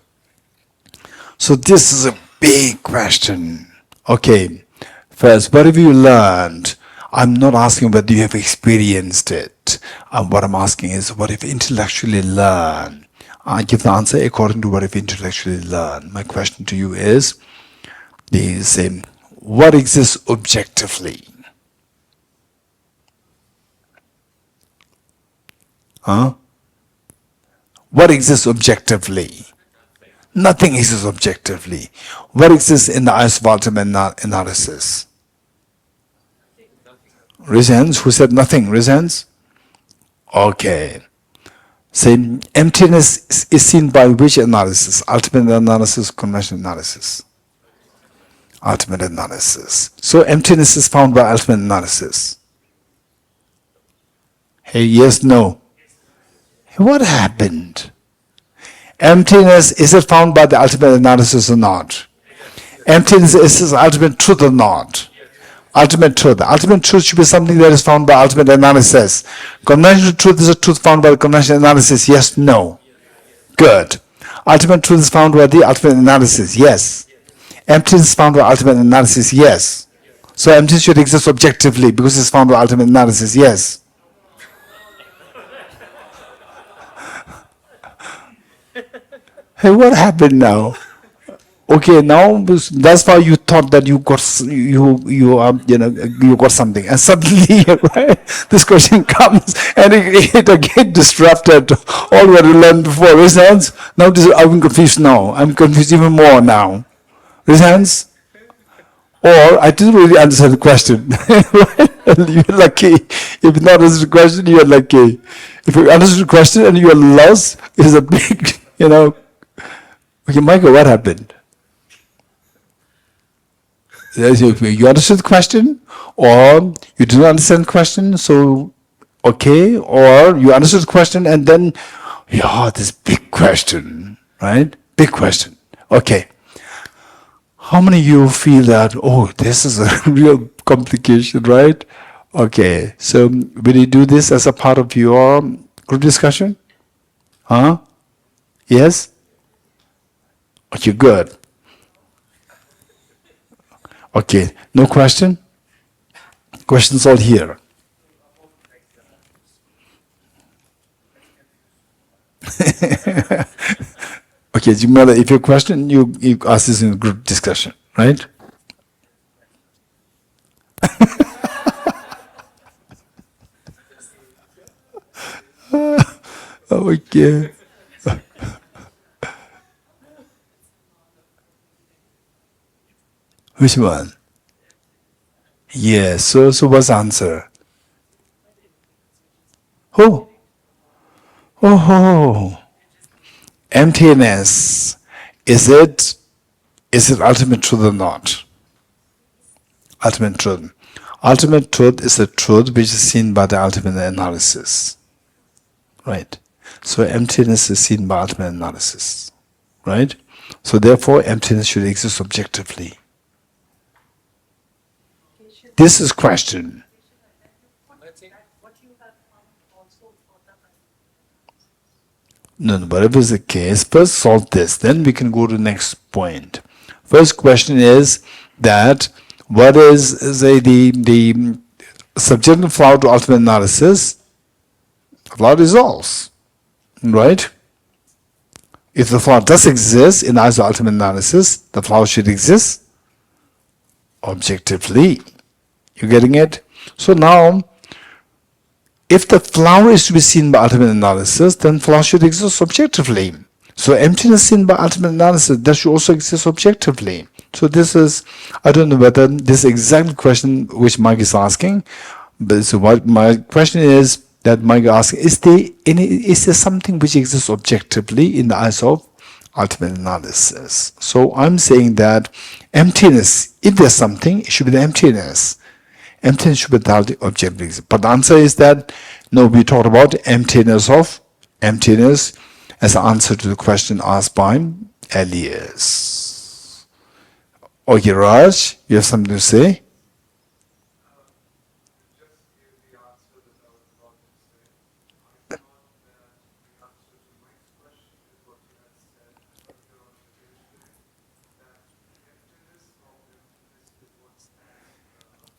So this is a big question. Okay, first, what have you learned? I'm not asking whether you have experienced it. What I'm asking is, what have you intellectually learned? I give the answer according to what I've intellectually learned. My question to you is the same. What exists objectively? Huh? What exists objectively? Nothing exists objectively. What exists in the eyes of ultimate analysis? Raise hands. Who said nothing? Raise hands. Okay. Say emptiness is seen by which analysis? Ultimate analysis, conventional analysis? Ultimate analysis. So emptiness is found by ultimate analysis. Hey, yes, no. Hey, what happened? Emptiness, is it found by the ultimate analysis or not? Emptiness, is this ultimate truth or not? Ultimate truth. Ultimate truth should be something that is found by ultimate analysis. Conventional truth is a truth found by the conventional analysis. Yes, no. Good. Ultimate truth is found by the ultimate analysis. Yes. Emptiness is found by ultimate analysis. Yes. So emptiness should exist objectively because it's found by ultimate analysis. Yes. Hey, what happened now? Okay, now that's why you thought that you got you got something, and suddenly right, this question comes and it again disrupted all what you learned before. Raise hands. Now I'm confused now. I'm confused even more now. Raise hands. Or I didn't really understand the question. You're lucky. If you not understood the question, you're lucky. If you understood the question and you're lost, it's a big, Okay, Michael, what happened? You understood the question, or you didn't understand the question, so okay, or you understood the question and then, yeah, this big question, right? Big question. Okay. How many of you feel that, oh, this is a real complication, right? Okay, so will you do this as a part of your group discussion? Huh? Yes? Okay, good. Okay, no question? Questions all here. Okay, Jimala, if you question, you ask this in group discussion, right? Okay. Which one? Yes, so what's the answer? Oh, oh, emptiness. Is it ultimate truth or not? Ultimate truth. Ultimate truth is a truth which is seen by the ultimate analysis. Right. So emptiness is seen by ultimate analysis. Right? So therefore emptiness should exist objectively. This is question. No, whatever is the case, first solve this, then we can go to the next point. First question is that what is the subjective flaw to ultimate analysis? The flaw dissolves, right? If the flaw does exist in eyes of ultimate analysis, the flaw should exist objectively. You getting it? So now, if the flower is to be seen by ultimate analysis, then flower should exist objectively. So emptiness seen by ultimate analysis, that should also exist objectively. So this is, I don't know whether this exact question which Mike is asking, but so what my question is that Mike asks, is there something which exists objectively in the eyes of ultimate analysis? So I'm saying that emptiness, if there's something, it should be the emptiness. Emptiness should be the objective. But the answer is that, no, we talked about emptiness of emptiness as an answer to the question asked by Elias. Okay, Raj, you have something to say?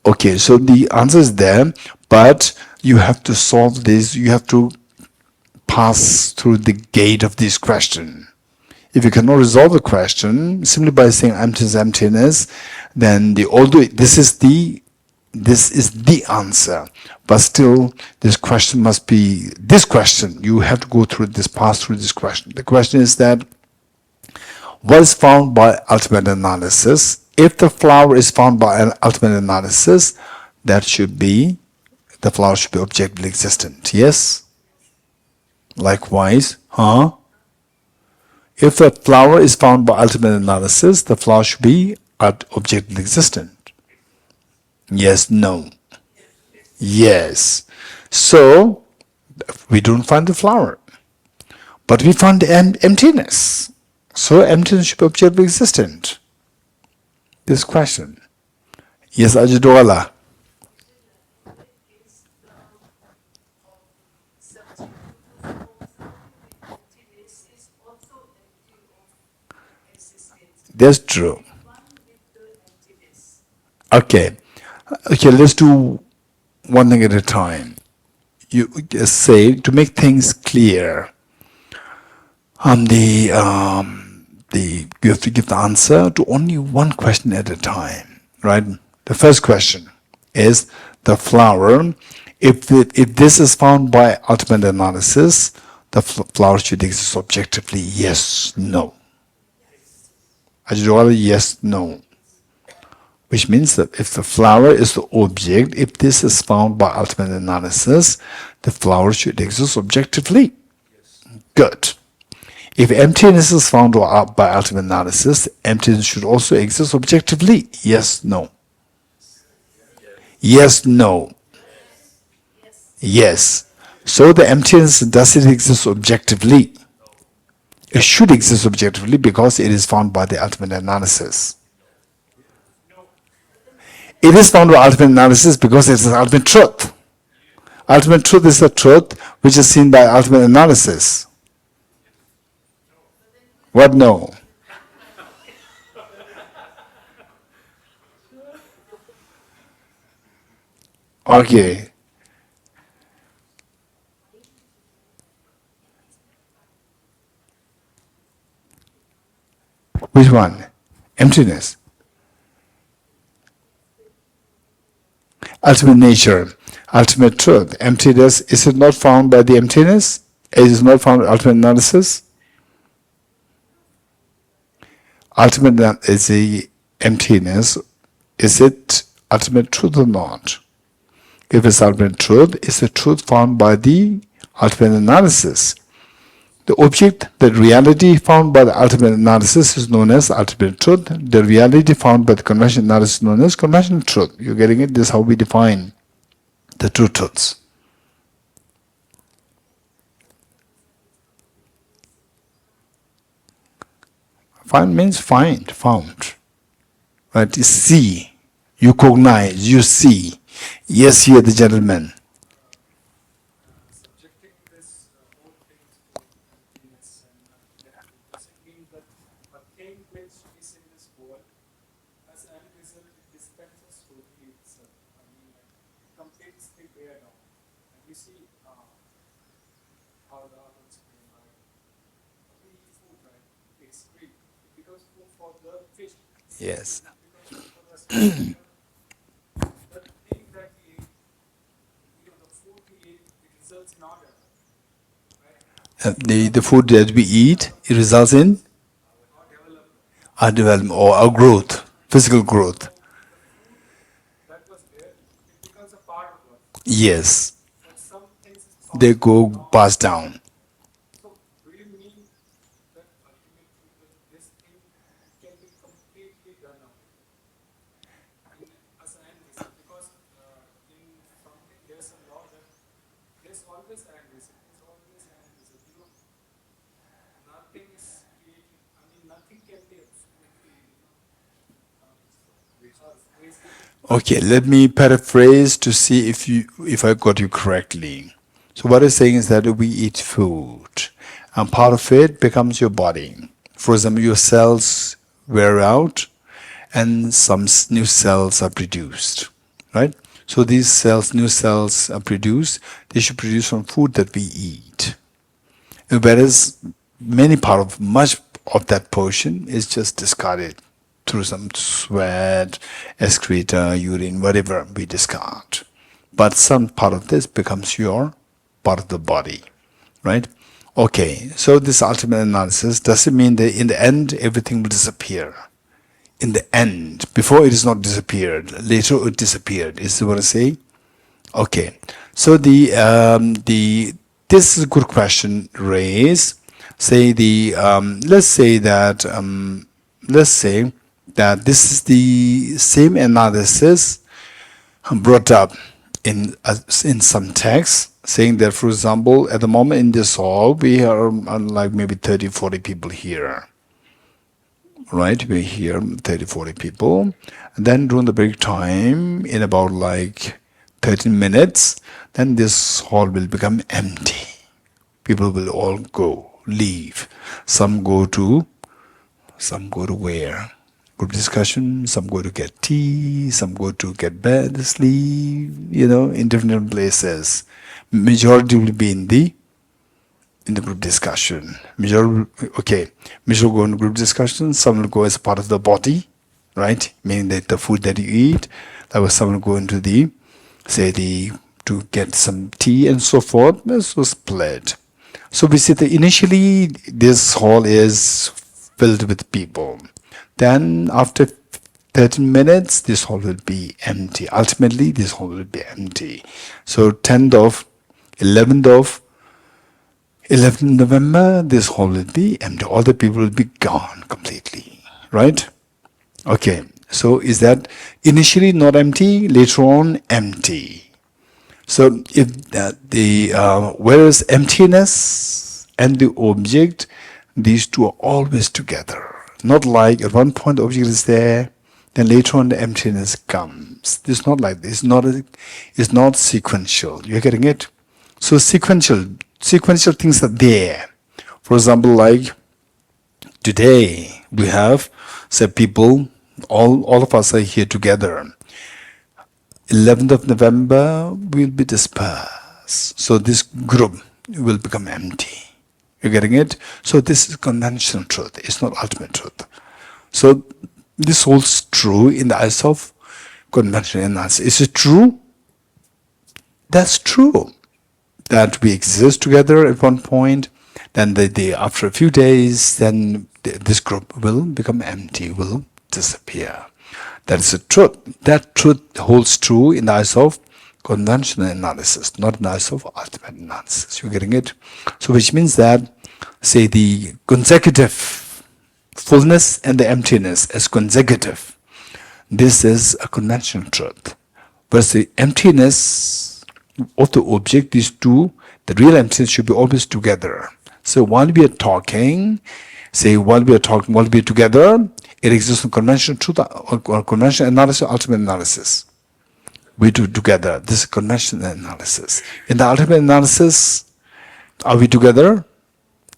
Okay, so the answer is there, but you have to solve this, you have to pass through the gate of this question. If you cannot resolve the question simply by saying emptiness, then although this is the answer, but still this question must be this question. You have to go through this, pass through this question. The question is that what is found by ultimate analysis? If the flower is found by an ultimate analysis, the flower should be objectively existent. Yes? Likewise, huh? If the flower is found by ultimate analysis, the flower should be objectively existent. Yes, no. Yes. So, we don't find the flower. But we find emptiness. So, emptiness should be objectively existent. This question. Yes, Ajidwala. That's true. Okay. Okay, let's do one thing at a time. You say, to make things clear, You have to give the answer to only one question at a time, right? The first question is the flower. If this is found by ultimate analysis, the flower should exist objectively. Yes, no. I should rather yes, no. Which means that if the flower is the object, if this is found by ultimate analysis, the flower should exist objectively. Good. If emptiness is found by ultimate analysis, emptiness should also exist objectively. Yes, no. Yes, no. Yes. So the emptiness, does it exist objectively? It should exist objectively because it is found by the ultimate analysis. It is found by ultimate analysis because it is ultimate truth. Ultimate truth is the truth which is seen by ultimate analysis. What no? Okay. Which one? Emptiness. Ultimate nature, ultimate truth. Emptiness, is it not found by the emptiness? It is not found by ultimate analysis? Ultimate is the emptiness. Is it ultimate truth or not? If it's ultimate truth, is the truth found by the ultimate analysis? The object, the reality found by the ultimate analysis is known as ultimate truth. The reality found by the conventional analysis is known as conventional truth. You're getting it? This is how we define the true truths. Find means find, found. Right? See. You cognize, you see. Yes, you are the gentleman. Subjecting this whole thing to emptiness and does it mean that a thing which is in this world, as an result, it dispenses totally itself? I mean, like, it completes the bear down. And we see how the others explain, like, we eat food, right? It's free. It becomes food for the fish. Yes. It becomes food for the spider. The thing that we eat, the food we eat, it results in order. The food that we eat, it results in our development or our growth, physical growth. That was there, it becomes a part of us. Yes, But some things is they go passed down. so do you mean that ultimately this thing can be completely done away? And as an end result, because in something there's a law that there's always end result. There's always end result. Nothing is created. I mean, nothing can be absolutely. Okay, let me paraphrase to see if I got you correctly. So what I'm saying is that we eat food, and part of it becomes your body. For example, your cells wear out, and some new cells are produced, right? So these cells, new cells are produced. They should produce from food that we eat. Whereas much of that portion is just discarded through some sweat, excreta, urine, whatever we discard. But some part of this becomes your part of the body, right? Okay, so this ultimate analysis, does it mean that in the end everything will disappear? In the end, before it is not disappeared, later it disappeared. Is what I say? Okay, so this is a good question raised. Let's say that this is the same analysis brought up in some texts, saying that, for example, at the moment in this hall we are like maybe 30-40 people here, right? We're here 30-40 people, and then during the break time in about like 13 minutes, then this hall will become empty. People will all leave. Some go to where? Group discussion, some go to get tea, some go to get bed, sleep, in different places. Majority will be in the in the group discussion. Majority will go in group discussion. Some will go as a part of the body, right? Meaning that the food that you eat. That was some will go into the, to get some tea and so forth. This was split. So we see that initially this hall is filled with people. Then after 13 minutes, this hall will be empty. Ultimately, this hall will be empty. So 11th November, this hall will be empty. All the people will be gone completely, right? Okay, so is that initially not empty, later on empty? So if whereas emptiness and the object, these two are always together. Not like at one point the object is there, then later on the emptiness comes. It's not like this. It's not sequential. You're getting it? So sequential things are there. For example, like today we have, say, people, all of us are here together. 11th of November will be dispersed. So this group will become empty. You're getting it? So this is conventional truth. It's not ultimate truth. So this holds true in the eyes of conventional analysis. Is it true? That's true. That we exist together at one point, then after a few days, then this group will become empty, will disappear. That is the truth. That truth holds true in the eyes of conventional analysis, not in the eyes of ultimate analysis. You're getting it? So which means that, say, the consecutive fullness and the emptiness as consecutive, this is a conventional truth. Whereas the emptiness of the object, these two, the real emptiness should be always together. So while we are talking, while we are together, it exists in conventional truth or conventional analysis, ultimate analysis. We do together. This is conventional analysis. In the ultimate analysis, are we together?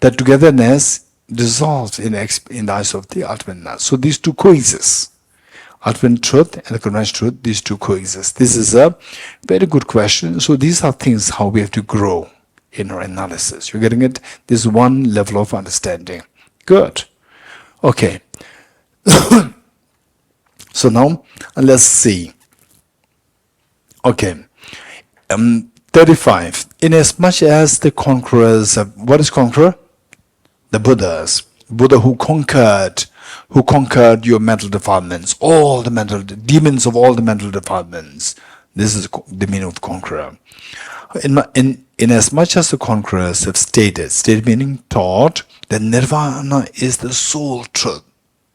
That togetherness dissolves in the eyes of the ultimate analysis. So these two coexist. Ultimate truth and the conventional truth, these two coexist. This is a very good question. So these are things how we have to grow in our analysis. You're getting it? This is one level of understanding. Good. Okay. So now let's see. Okay. 35. Inasmuch as the conquerors, what is conqueror? The Buddhas. Buddha who conquered your mental defilements, all the mental demons of all the mental defilements. This is the meaning of conqueror. Inasmuch as the conquerors have stated meaning taught, that nirvana is the sole truth.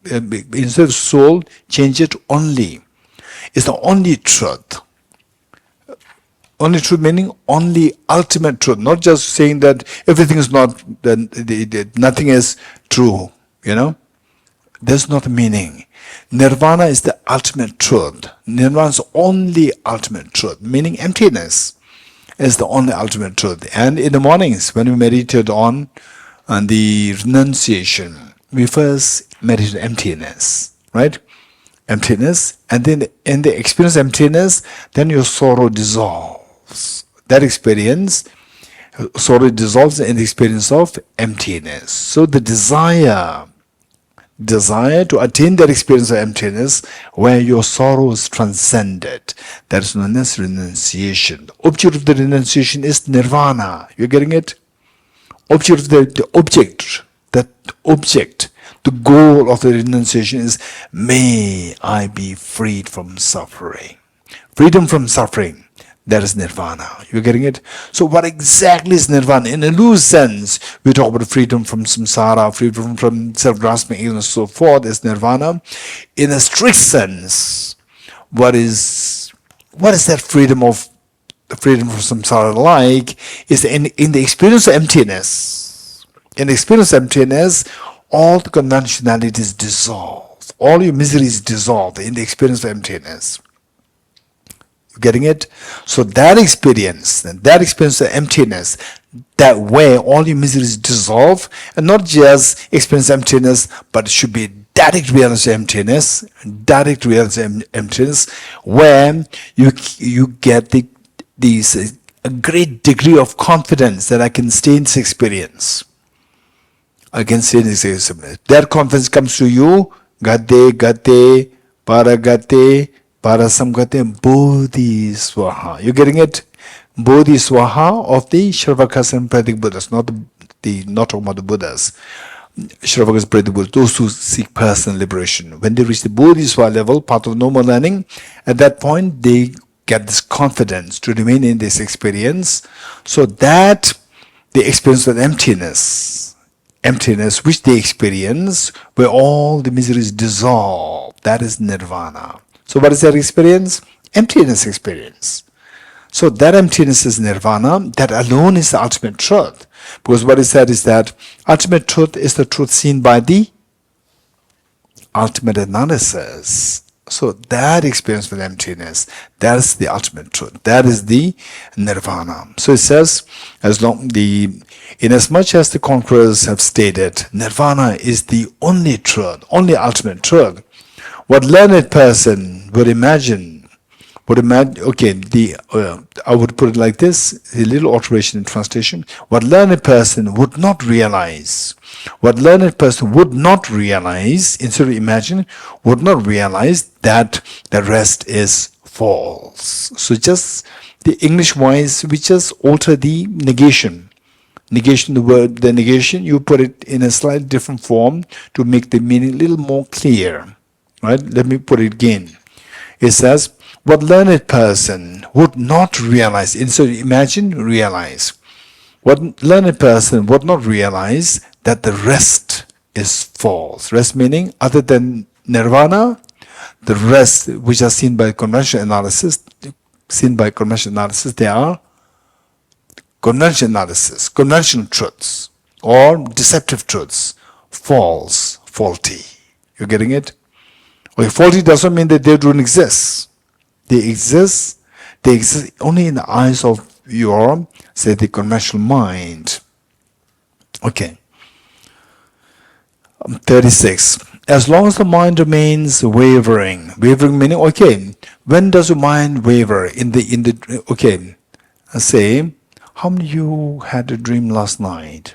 Instead of soul, change it only. It's the only truth. Only truth meaning only ultimate truth. Not just saying that everything is not, nothing is true. That's not the meaning. Nirvana is the ultimate truth. Nirvana is only ultimate truth, meaning emptiness is the only ultimate truth. And in the mornings, when we meditate on the renunciation, we first meditate emptiness, right? Emptiness, and then in the experience of emptiness, then your sorrow dissolves. That experience, sorrow dissolves in the experience of emptiness. So the desire to attain that experience of emptiness where your sorrow is transcended, that is known as renunciation. The object of the renunciation is nirvana. You're getting it? The goal of the renunciation is, may I be freed from suffering. Freedom from suffering, that is nirvana. You're getting it? So what exactly is nirvana? In a loose sense, we talk about freedom from samsara, freedom from self-grasping, and so forth is nirvana. In a strict sense, what is that freedom from samsara like? Is in the experience of emptiness. In the experience of emptiness, all the conventionalities dissolve. All your miseries dissolve in the experience of emptiness. You getting it? So that experience of emptiness, that way all your miseries dissolve, and not just experience emptiness, but it should be direct realization emptiness, where you get these a great degree of confidence that I can stay in this experience. I can stay in this experience. That confidence comes to you, gate, gate, paragate, parasamgate, bodhi swaha. You getting it? Bodhi swaha of the Shravaka and Pradik Buddhas, not talking about the Buddhas. Shravakas Pradik Buddhas, those who seek personal liberation. When they reach the Bodhiswa level, part of normal learning, at that point they get this confidence to remain in this experience, so that they experience that emptiness which they experience, where all the miseries dissolve. That is nirvana. So what is that experience? Emptiness experience. So that emptiness is nirvana. That alone is the ultimate truth. Because what is said is that ultimate truth is the truth seen by the ultimate analysis. So that experience with emptiness, that is the ultimate truth. That is the nirvana. So it says, inasmuch as the conquerors have stated, nirvana is the only truth, only ultimate truth. What learned person would imagine, I would put it like this, a little alteration in translation. What learned person would not realize, instead of imagine, would not realize that the rest is false. So just the English wise, we just alter the negation. The negation, you put it in a slightly different form to make the meaning a little more clear. Right? Let me put it again. It says, what learned person would not realize, instead of imagine, realize. What learned person would not realize that the rest is false. Rest meaning, other than nirvana, the rest which are seen by conventional analysis, they are conventional truths or deceptive truths, false, faulty. You getting it? Okay, faulty doesn't mean that they don't exist. They exist only in the eyes of your, say, the conventional mind. Okay. 36. As long as the mind remains wavering meaning, okay, when does your mind waver? Okay, say, how many of you had a dream last night?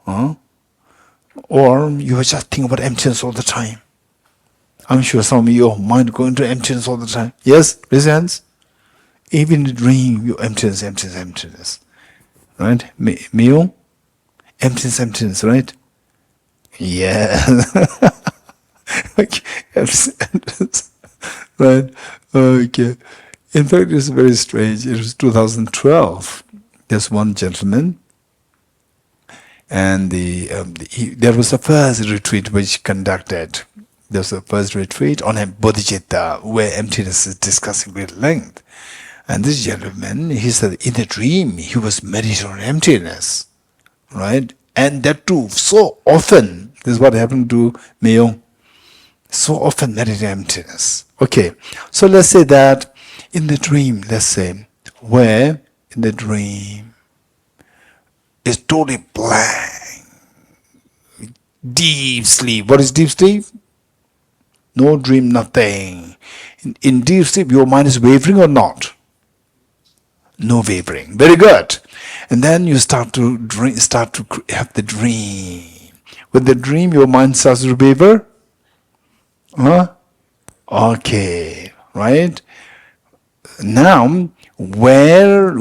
Huh? Or you were just thinking about emptiness all the time? I'm sure some of your mind going to emptiness all the time. Yes? Raise hands. Even in the dream, you emptiness. Right? Mio? Emptiness, right? Yeah. Okay. Emptiness. Right? Okay. In fact, it's very strange. It was 2012. There's one gentleman, and there was the first retreat which conducted. There's a first retreat on a bodhicitta where emptiness is discussed in great length. And this gentleman, he said in a dream he was meditating on emptiness. Right? And that too, so often. This is what happened to Myo. So often meditating on emptiness. Okay. So let's say that in the dream, where in the dream is totally blank. Deep sleep. What is deep sleep? No dream, nothing. In deep sleep, your mind is wavering or not? No wavering. Very good. And then you start to have the dream. With the dream, your mind starts to waver. Huh? Okay. Right? Now, in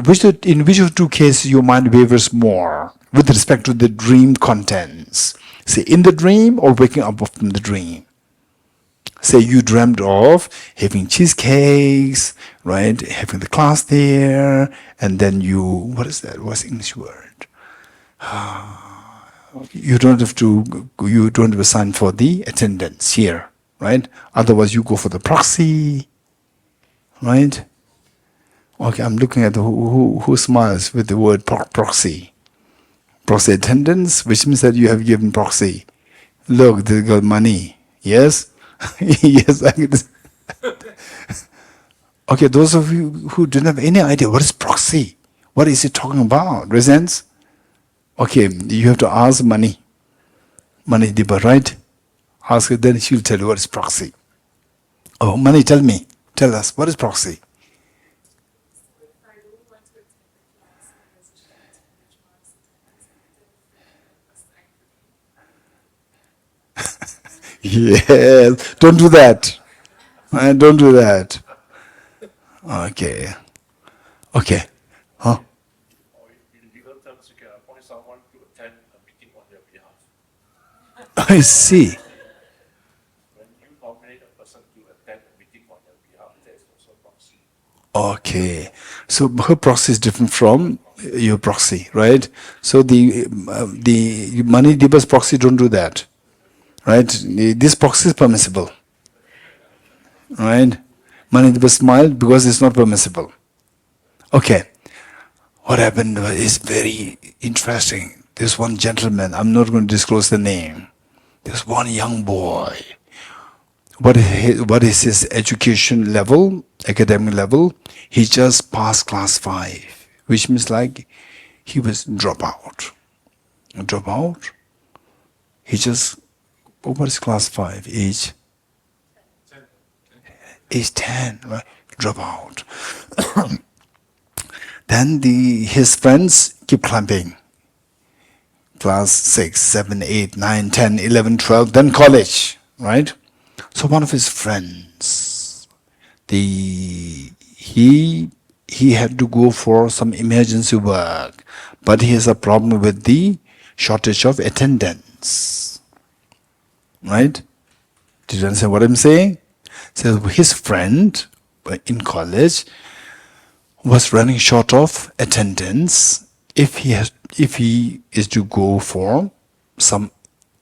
which of two cases your mind wavers more with respect to the dream contents? Say in the dream or waking up from the dream? Say you dreamt of having cheesecakes, right? Having the class there, and then what is that? What's the English word? You don't have to sign for the attendance here, right? Otherwise you go for the proxy, right? Okay, I'm looking at who smiles with the word proxy. Proxy attendance, which means that you have given proxy. Look, they got money. Yes? Yes, I can. Okay, those of you who don't have any idea what is proxy, what is it talking about? Resents? Okay, you have to ask Money Diba, right? Ask her, then she'll tell you what is proxy. Oh, Money, tell us, what is proxy? If I don't Yes. Don't do that. Don't do that. Okay. Okay. Huh? Or in legal terms, you can appoint someone to attend a meeting on your behalf. I see. When you nominate a person to attend a meeting on your behalf, there is also a proxy. Okay. So her proxy is different from your proxy, right? So the Mani Diba's proxy don't do that, right? This proxy is permissible, right? Mani Diba smiled because it's not permissible. Okay. What happened is very interesting. There's one gentleman, I'm not going to disclose the name. There's one young boy. What is his education level, academic level? He just passed class 5, which means like he was drop out. Drop out? He just, what is class 5? Age 10, right? Drop out. Then his friends keep climbing. Class 6, 7, 8, 9, 10, 11, 12, then college, right? So one of his friends, he had to go for some emergency work, but he has a problem with the shortage of attendance, right? Did you understand what I'm saying? So his friend in college was running short of attendance if he is to go for some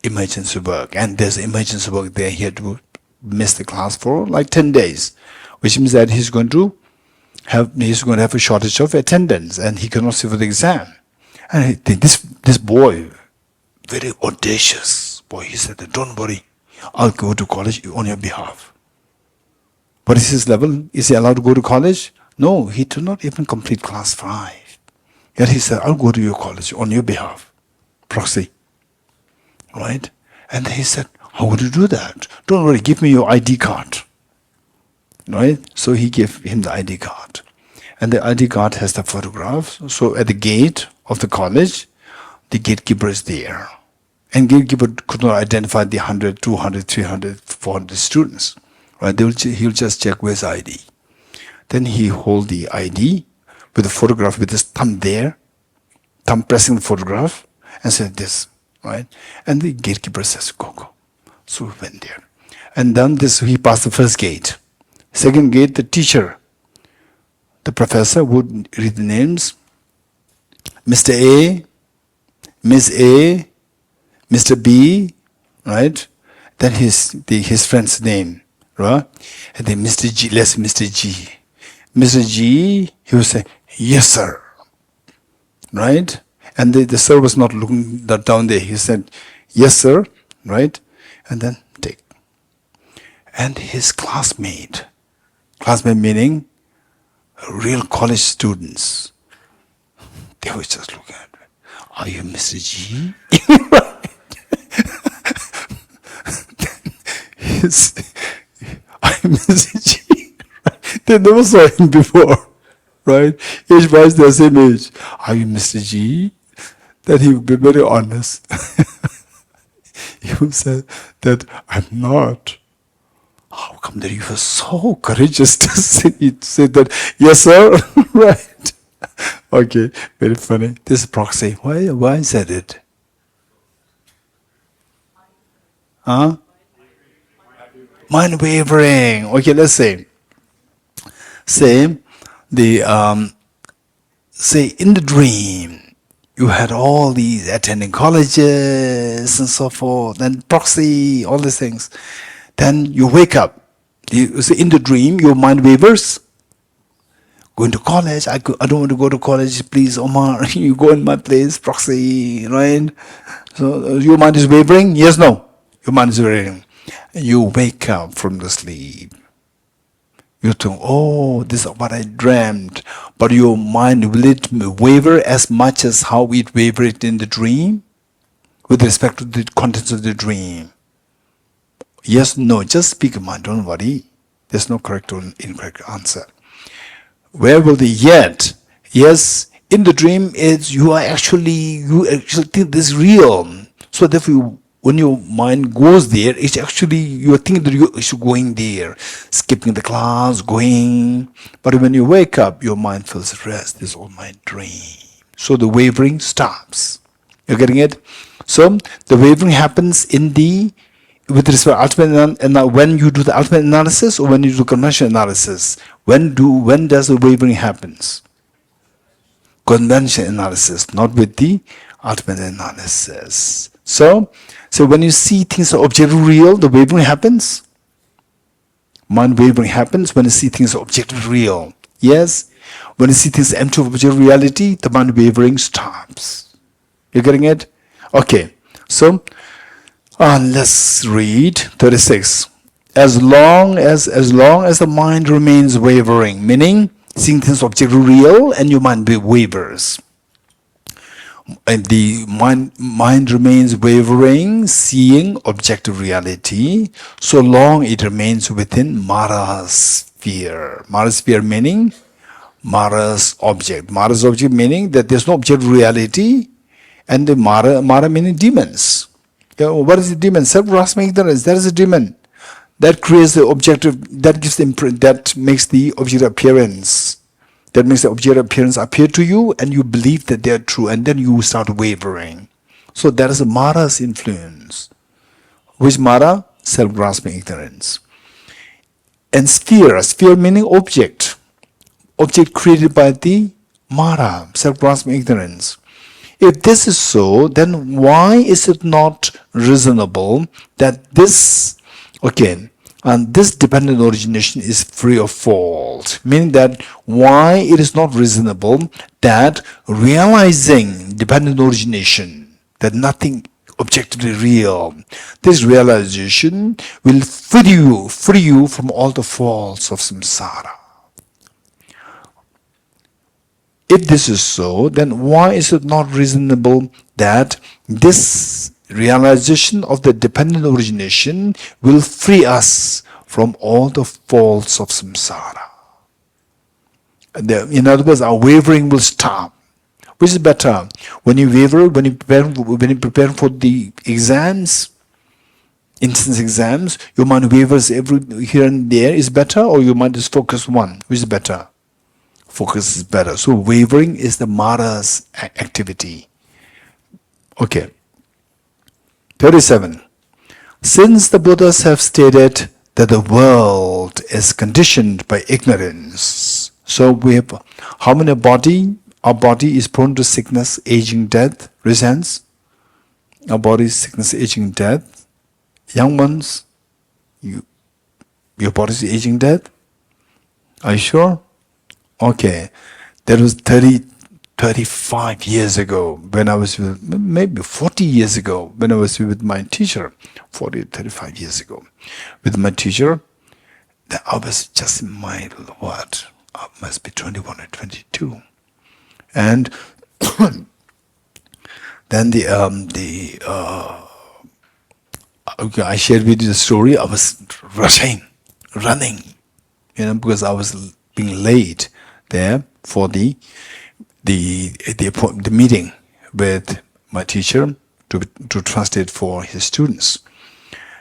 emergency work, and there's emergency work there, he had to miss the class for like 10 days, which means that he's going to have a shortage of attendance and he cannot sit for the exam. And this boy, very audacious boy, he said, don't worry, I'll go to college on your behalf. What is his level? Is he allowed to go to college? No, he did not even complete class 5. Yet he said, I'll go to your college on your behalf. Proxy. Right? And he said, how would you do that? Don't worry, give me your ID card. Right? So he gave him the ID card. And the ID card has the photograph. So at the gate of the college, the gatekeeper is there. And gatekeeper could not identify the 100, 200, 300, 400 students. Right? He'll just check where's ID. Then he hold the ID with the photograph with his thumb there, thumb pressing the photograph, and said this, right? And the gatekeeper says, go. So we went there. And then he passed the first gate. Second gate, the teacher, the professor would read the names. Mr. A, Miss A, Mr. B, right? Then his friend's name, right? And then Mr. G, let's Mr. G. Mr. G, he would say, yes, sir. Right? And the sir was not looking down there. He said, yes, sir. Right? And then take. And his classmate meaning real college students, they were just looking at me. Are you Mr. G? I'm Mr. G. They never saw him before, right? Age-wise, they're the same age. Are you Mr. G? Then he would be very honest. He would say that I'm not. How come that you were so courageous to say that, yes, sir? Right? Okay, very funny. This is proxy. Why is that it? Huh? Mind wavering. Okay, let's say. Say in the dream, you had all these attending colleges and so forth, and proxy, all these things. Then you wake up. You say in the dream, your mind wavers. Going to college, I don't want to go to college, please, Omar. You go in my place, proxy, right? So your mind is wavering? Yes, no. Your mind is wavering. You wake up from the sleep. You think, oh, this is what I dreamt. But your mind, will it waver as much as how it wavered in the dream? With respect to the contents of the dream? Yes, no, just speak your mind, don't worry. There's no correct or incorrect answer. Where will the yet? Yes, in the dream, you actually think this is real. So therefore when your mind goes there, it's actually, you're thinking that you're going there, skipping the class, going. But when you wake up, your mind feels rest. This is all my dream. So the wavering stops. You're getting it? So the wavering happens with respect to ultimate, and when you do the ultimate analysis or when you do conventional analysis, when does the wavering happens? Conventional analysis, not with the ultimate analysis. So when you see things are objectively real, the wavering happens. Mind wavering happens when you see things are objectively real. Yes? When you see things empty of objective reality, the mind wavering stops. You're getting it? Okay. So let's read 36. As long as the mind remains wavering, meaning seeing things objectively real and your mind wavers. And the mind remains wavering, seeing objective reality, so long it remains within Mara's sphere. Mara's sphere meaning Mara's object. Mara's object meaning that there's no objective reality, and the Mara meaning demons. What is the demon? Self-grasping ignorance. That is a demon. That creates the objective, that gives the imprint, that makes the object appearance. That makes the object appearance appear to you, and you believe that they are true, and then you start wavering. So that is a Mara's influence. Which Mara? Self-grasping ignorance. And sphere meaning object. Object created by the Mara, self-grasping ignorance. If this is so, then why is it not reasonable that this dependent origination is free of fault? Meaning that why it is not reasonable that realizing dependent origination, that nothing objectively real, this realization will free you from all the faults of samsara. If this is so, then why is it not reasonable that this realization of the dependent origination will free us from all the faults of samsara? In other words, our wavering will stop. Which is better? When you waver, when you prepare for the exams, instance exams, your mind wavers every here and there is better, or your mind is focused one? Which is better? Focus is better. So wavering is the Mara's activity. Okay. 37. Since the Buddhas have stated that the world is conditioned by ignorance, so we have how many body? Our body is prone to sickness, aging, death. Resents. Our body is sickness, aging, death. Young ones, your body is aging, death. Are you sure? Okay, that was 35 years ago when I was with, maybe 40 years ago when I was with my teacher, 35 years ago. With my teacher, I was just in my, I must be 21 or 22. And then I shared with you the story. I was running, because I was being late there for the meeting with my teacher to translate for his students.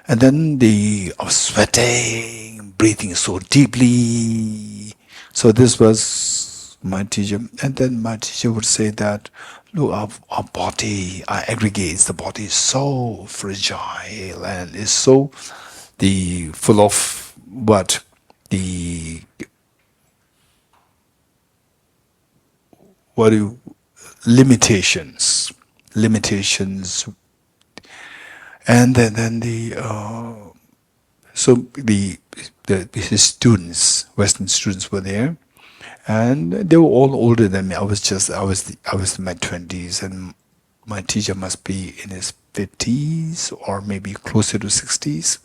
And then I was sweating, breathing so deeply. So this was my teacher. And then my teacher would say that, look, our body, our aggregates, the body is so fragile and is so full of limitations, and then his students, Western students, were there, and they were all older than me. I was in my 20s, and my teacher must be in his 50s or maybe closer to 60s.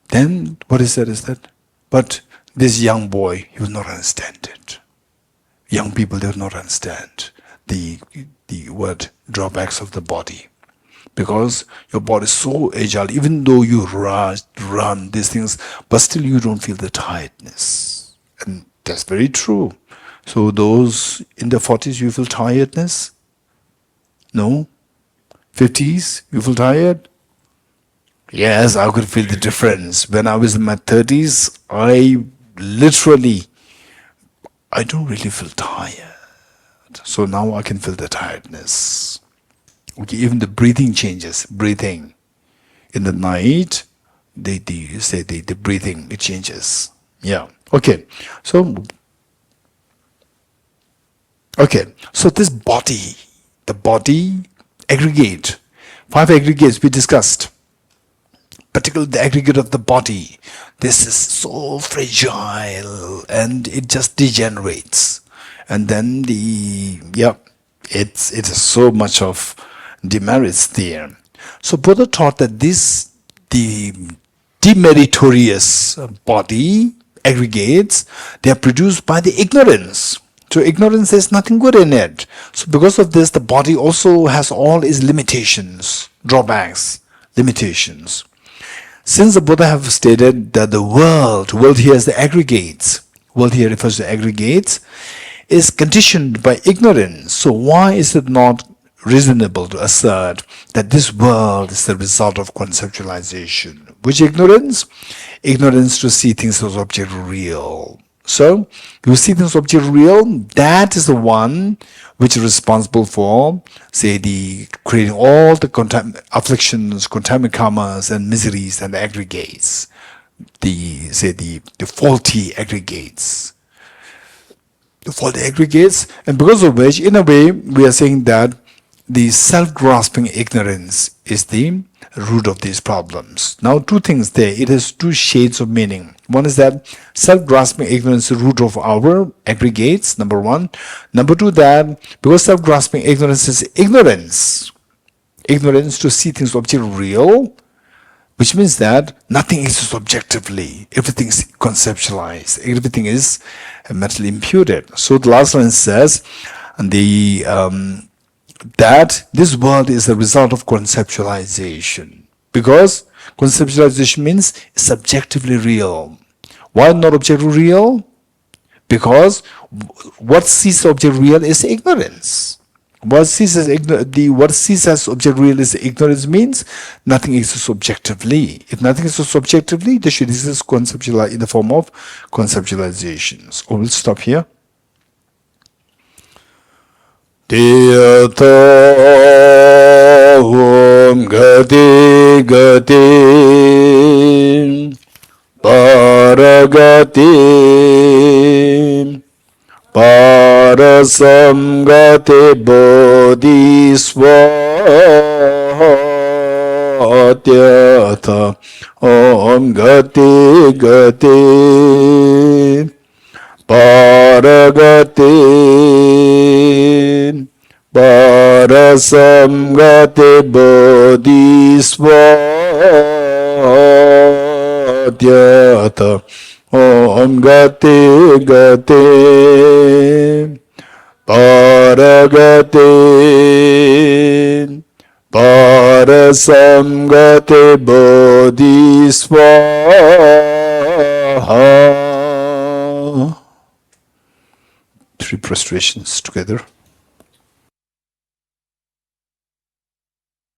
Then what is that? But this young boy, he will not understand it. Young people, they will not understand the drawbacks of the body. Because your body is so agile, even though you run these things, but still you don't feel the tiredness. And that's very true. So those in the 40s, you feel tiredness? No? 50s? You feel tired? Yes, I could feel the difference. When I was in my 30s, I don't really feel tired. So now I can feel the tiredness. Okay, even the breathing changes. Breathing. In the night, the breathing, it changes. Yeah. Okay. So this body, the body aggregate, 5 aggregates we discussed, particularly the aggregate of the body. This is so fragile and it just degenerates. And then it is so much of demerits there. So Buddha taught that the demeritorious body aggregates, they are produced by the ignorance. So ignorance, there's nothing good in it. So because of this, the body also has all its limitations, drawbacks, limitations. Since the Buddha have stated that the world here is the aggregates, world here refers to aggregates, is conditioned by ignorance. So why is it not reasonable to assert that this world is the result of conceptualization? Which ignorance? Ignorance to see things as object real. So, you see things as object real, that is the one which is responsible for, say, the creating all the afflictions, contaminant karmas and miseries and aggregates, the faulty aggregates. For the aggregates, and because of which, in a way, we are saying that the self-grasping ignorance is the root of these problems. Now, two things there. It has two shades of meaning. One is that self-grasping ignorance is the root of our aggregates, number one. Number two, that because self-grasping ignorance is ignorance to see things objectively real, which means that nothing exists objectively. Everything is conceptualized. Everything is mentally imputed. So the last line says, that this world is a result of conceptualization. Because conceptualization means subjectively real. Why not objectively real? Because what sees object real is ignorance. What sees as object real is ignorance means nothing exists objectively. If nothing exists objectively, there should exist in the form of conceptualizations. We'll stop here. Tiyata om gati gati paragati parasamgati bodhisvatyata om gati gati paragati parasamgati bodhisvatyata om gati gati paragati parasamgati bodhisvaha. 3 prostrations together.